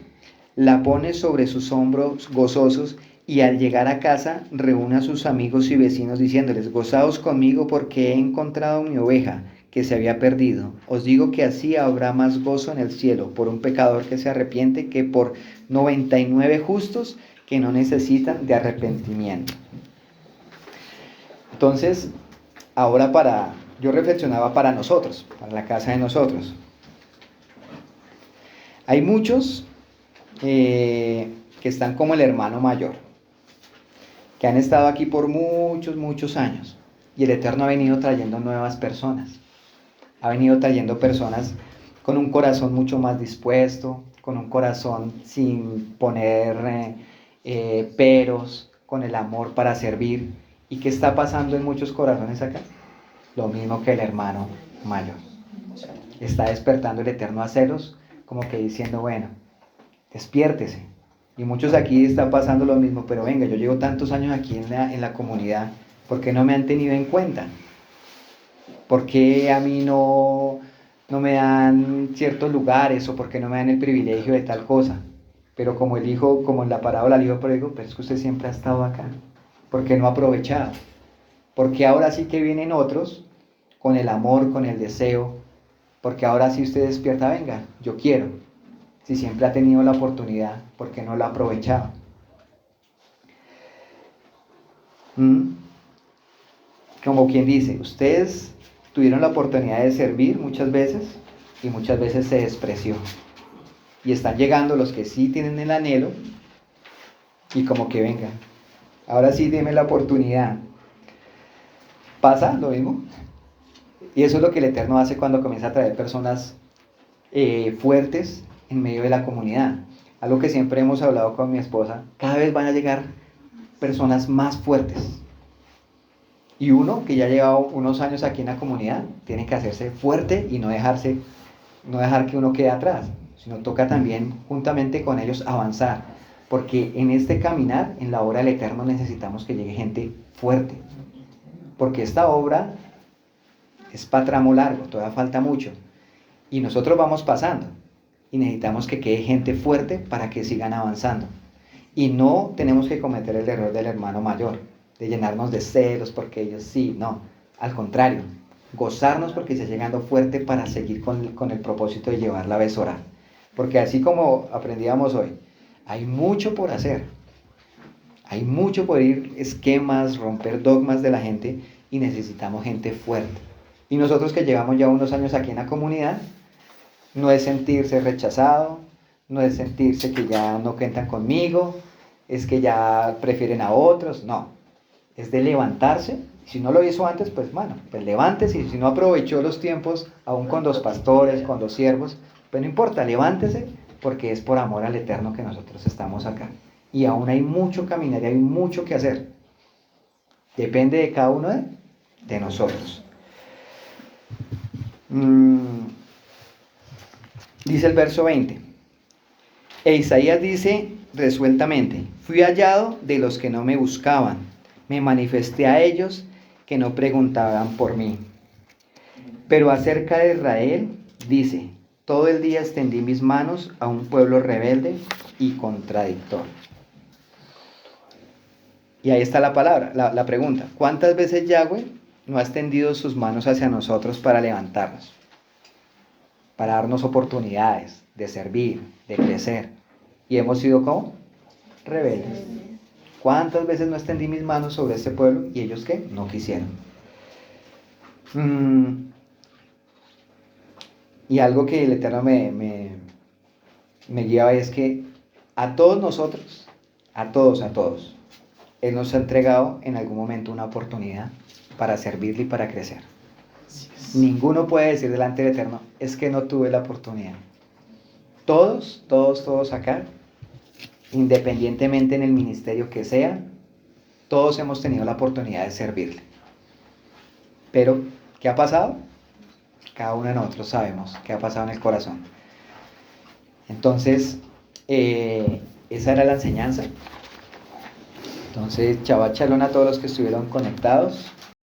la pone sobre sus hombros gozosos, y al llegar a casa reúne a sus amigos y vecinos diciéndoles: gozaos conmigo, porque he encontrado mi oveja que se había perdido. Os digo que así habrá más gozo en el cielo por un pecador que se arrepiente que por 99 justos que no necesitan de arrepentimiento. Entonces, ahora yo reflexionaba para nosotros, para la casa de nosotros. Hay muchos que están como el hermano mayor, que han estado aquí por muchos años, y el Eterno ha venido trayendo nuevas personas. Ha venido trayendo personas con un corazón mucho más dispuesto, con un corazón sin poner peros, con el amor para servir. ¿Y qué está pasando en muchos corazones acá? Lo mismo que el hermano mayor. Está despertando el Eterno a celos, como que diciendo: bueno, despiértese. Y muchos aquí están pasando lo mismo: pero venga, yo llevo tantos años aquí en la comunidad, ¿por qué no me han tenido en cuenta? ¿Por qué a mí no me dan ciertos lugares, o por qué no me dan el privilegio de tal cosa? Pero como en la parábola del hijo pródigo, pues es que usted siempre ha estado acá. ¿Por qué no ha aprovechado? Porque ahora sí que vienen otros con el amor, con el deseo, porque ahora sí usted despierta: venga, yo quiero. Si siempre ha tenido la oportunidad, ¿por qué no la ha aprovechado? Como quien dice, ustedes tuvieron la oportunidad de servir muchas veces, y muchas veces se despreció. Y están llegando los que sí tienen el anhelo, y como que venga, ahora sí deme la oportunidad. ¿Pasa lo mismo? Y eso es lo que el Eterno hace cuando comienza a traer personas fuertes en medio de la comunidad. Algo que siempre hemos hablado con mi esposa: cada vez van a llegar personas más fuertes. Y uno que ya lleva unos años aquí en la comunidad tiene que hacerse fuerte y no dejar que uno quede atrás, sino toca también juntamente con ellos avanzar, porque en este caminar, en la obra del Eterno, necesitamos que llegue gente fuerte, porque esta obra es para tramo largo, todavía falta mucho, y nosotros vamos pasando, y necesitamos que quede gente fuerte para que sigan avanzando. Y no tenemos que cometer el error del hermano mayor, de llenarnos de celos porque ellos sí, no, al contrario, gozarnos porque está llegando fuerte para seguir con el propósito de llevar la Besorá, Porque así como aprendíamos hoy, hay mucho por hacer. Hay mucho por ir, esquemas, romper dogmas de la gente y necesitamos gente fuerte. Y nosotros que llevamos ya unos años aquí en la comunidad, no es sentirse rechazado, no es sentirse que ya no cuentan conmigo, es que ya prefieren a otros, no. Es de levantarse. Si no lo hizo antes, pues bueno, pues levántese. Y si no aprovechó los tiempos, aún con los pastores, con los siervos, pues no importa, levántese, porque es por amor al Eterno que nosotros estamos acá. Y aún hay mucho caminar y hay mucho que hacer. Depende de cada uno de nosotros. Dice el verso 20. E Isaías dice resueltamente: fui hallado de los que no me buscaban, me manifesté a ellos que no preguntaban por mí. Pero acerca de Israel dice: todo el día extendí mis manos a un pueblo rebelde y contradictor. Y ahí está la palabra, la pregunta: ¿cuántas veces Yahweh no ha extendido sus manos hacia nosotros para levantarnos? Para darnos oportunidades de servir, de crecer. Y hemos sido ¿cómo? Rebeldes. ¿Cuántas veces no extendí mis manos sobre este pueblo y ellos qué? No quisieron. Y algo que el Eterno me guiaba es que a todos nosotros, a todos, Él nos ha entregado en algún momento una oportunidad para servirle y para crecer. Ninguno puede decir delante del Eterno: es que no tuve la oportunidad. Todos acá, independientemente en el ministerio que sea, todos hemos tenido la oportunidad de servirle. Pero, ¿qué ha pasado? Cada uno de nosotros sabemos qué ha pasado en el corazón. Entonces, esa era la enseñanza. Entonces, Shabbat Shalom a todos los que estuvieron conectados.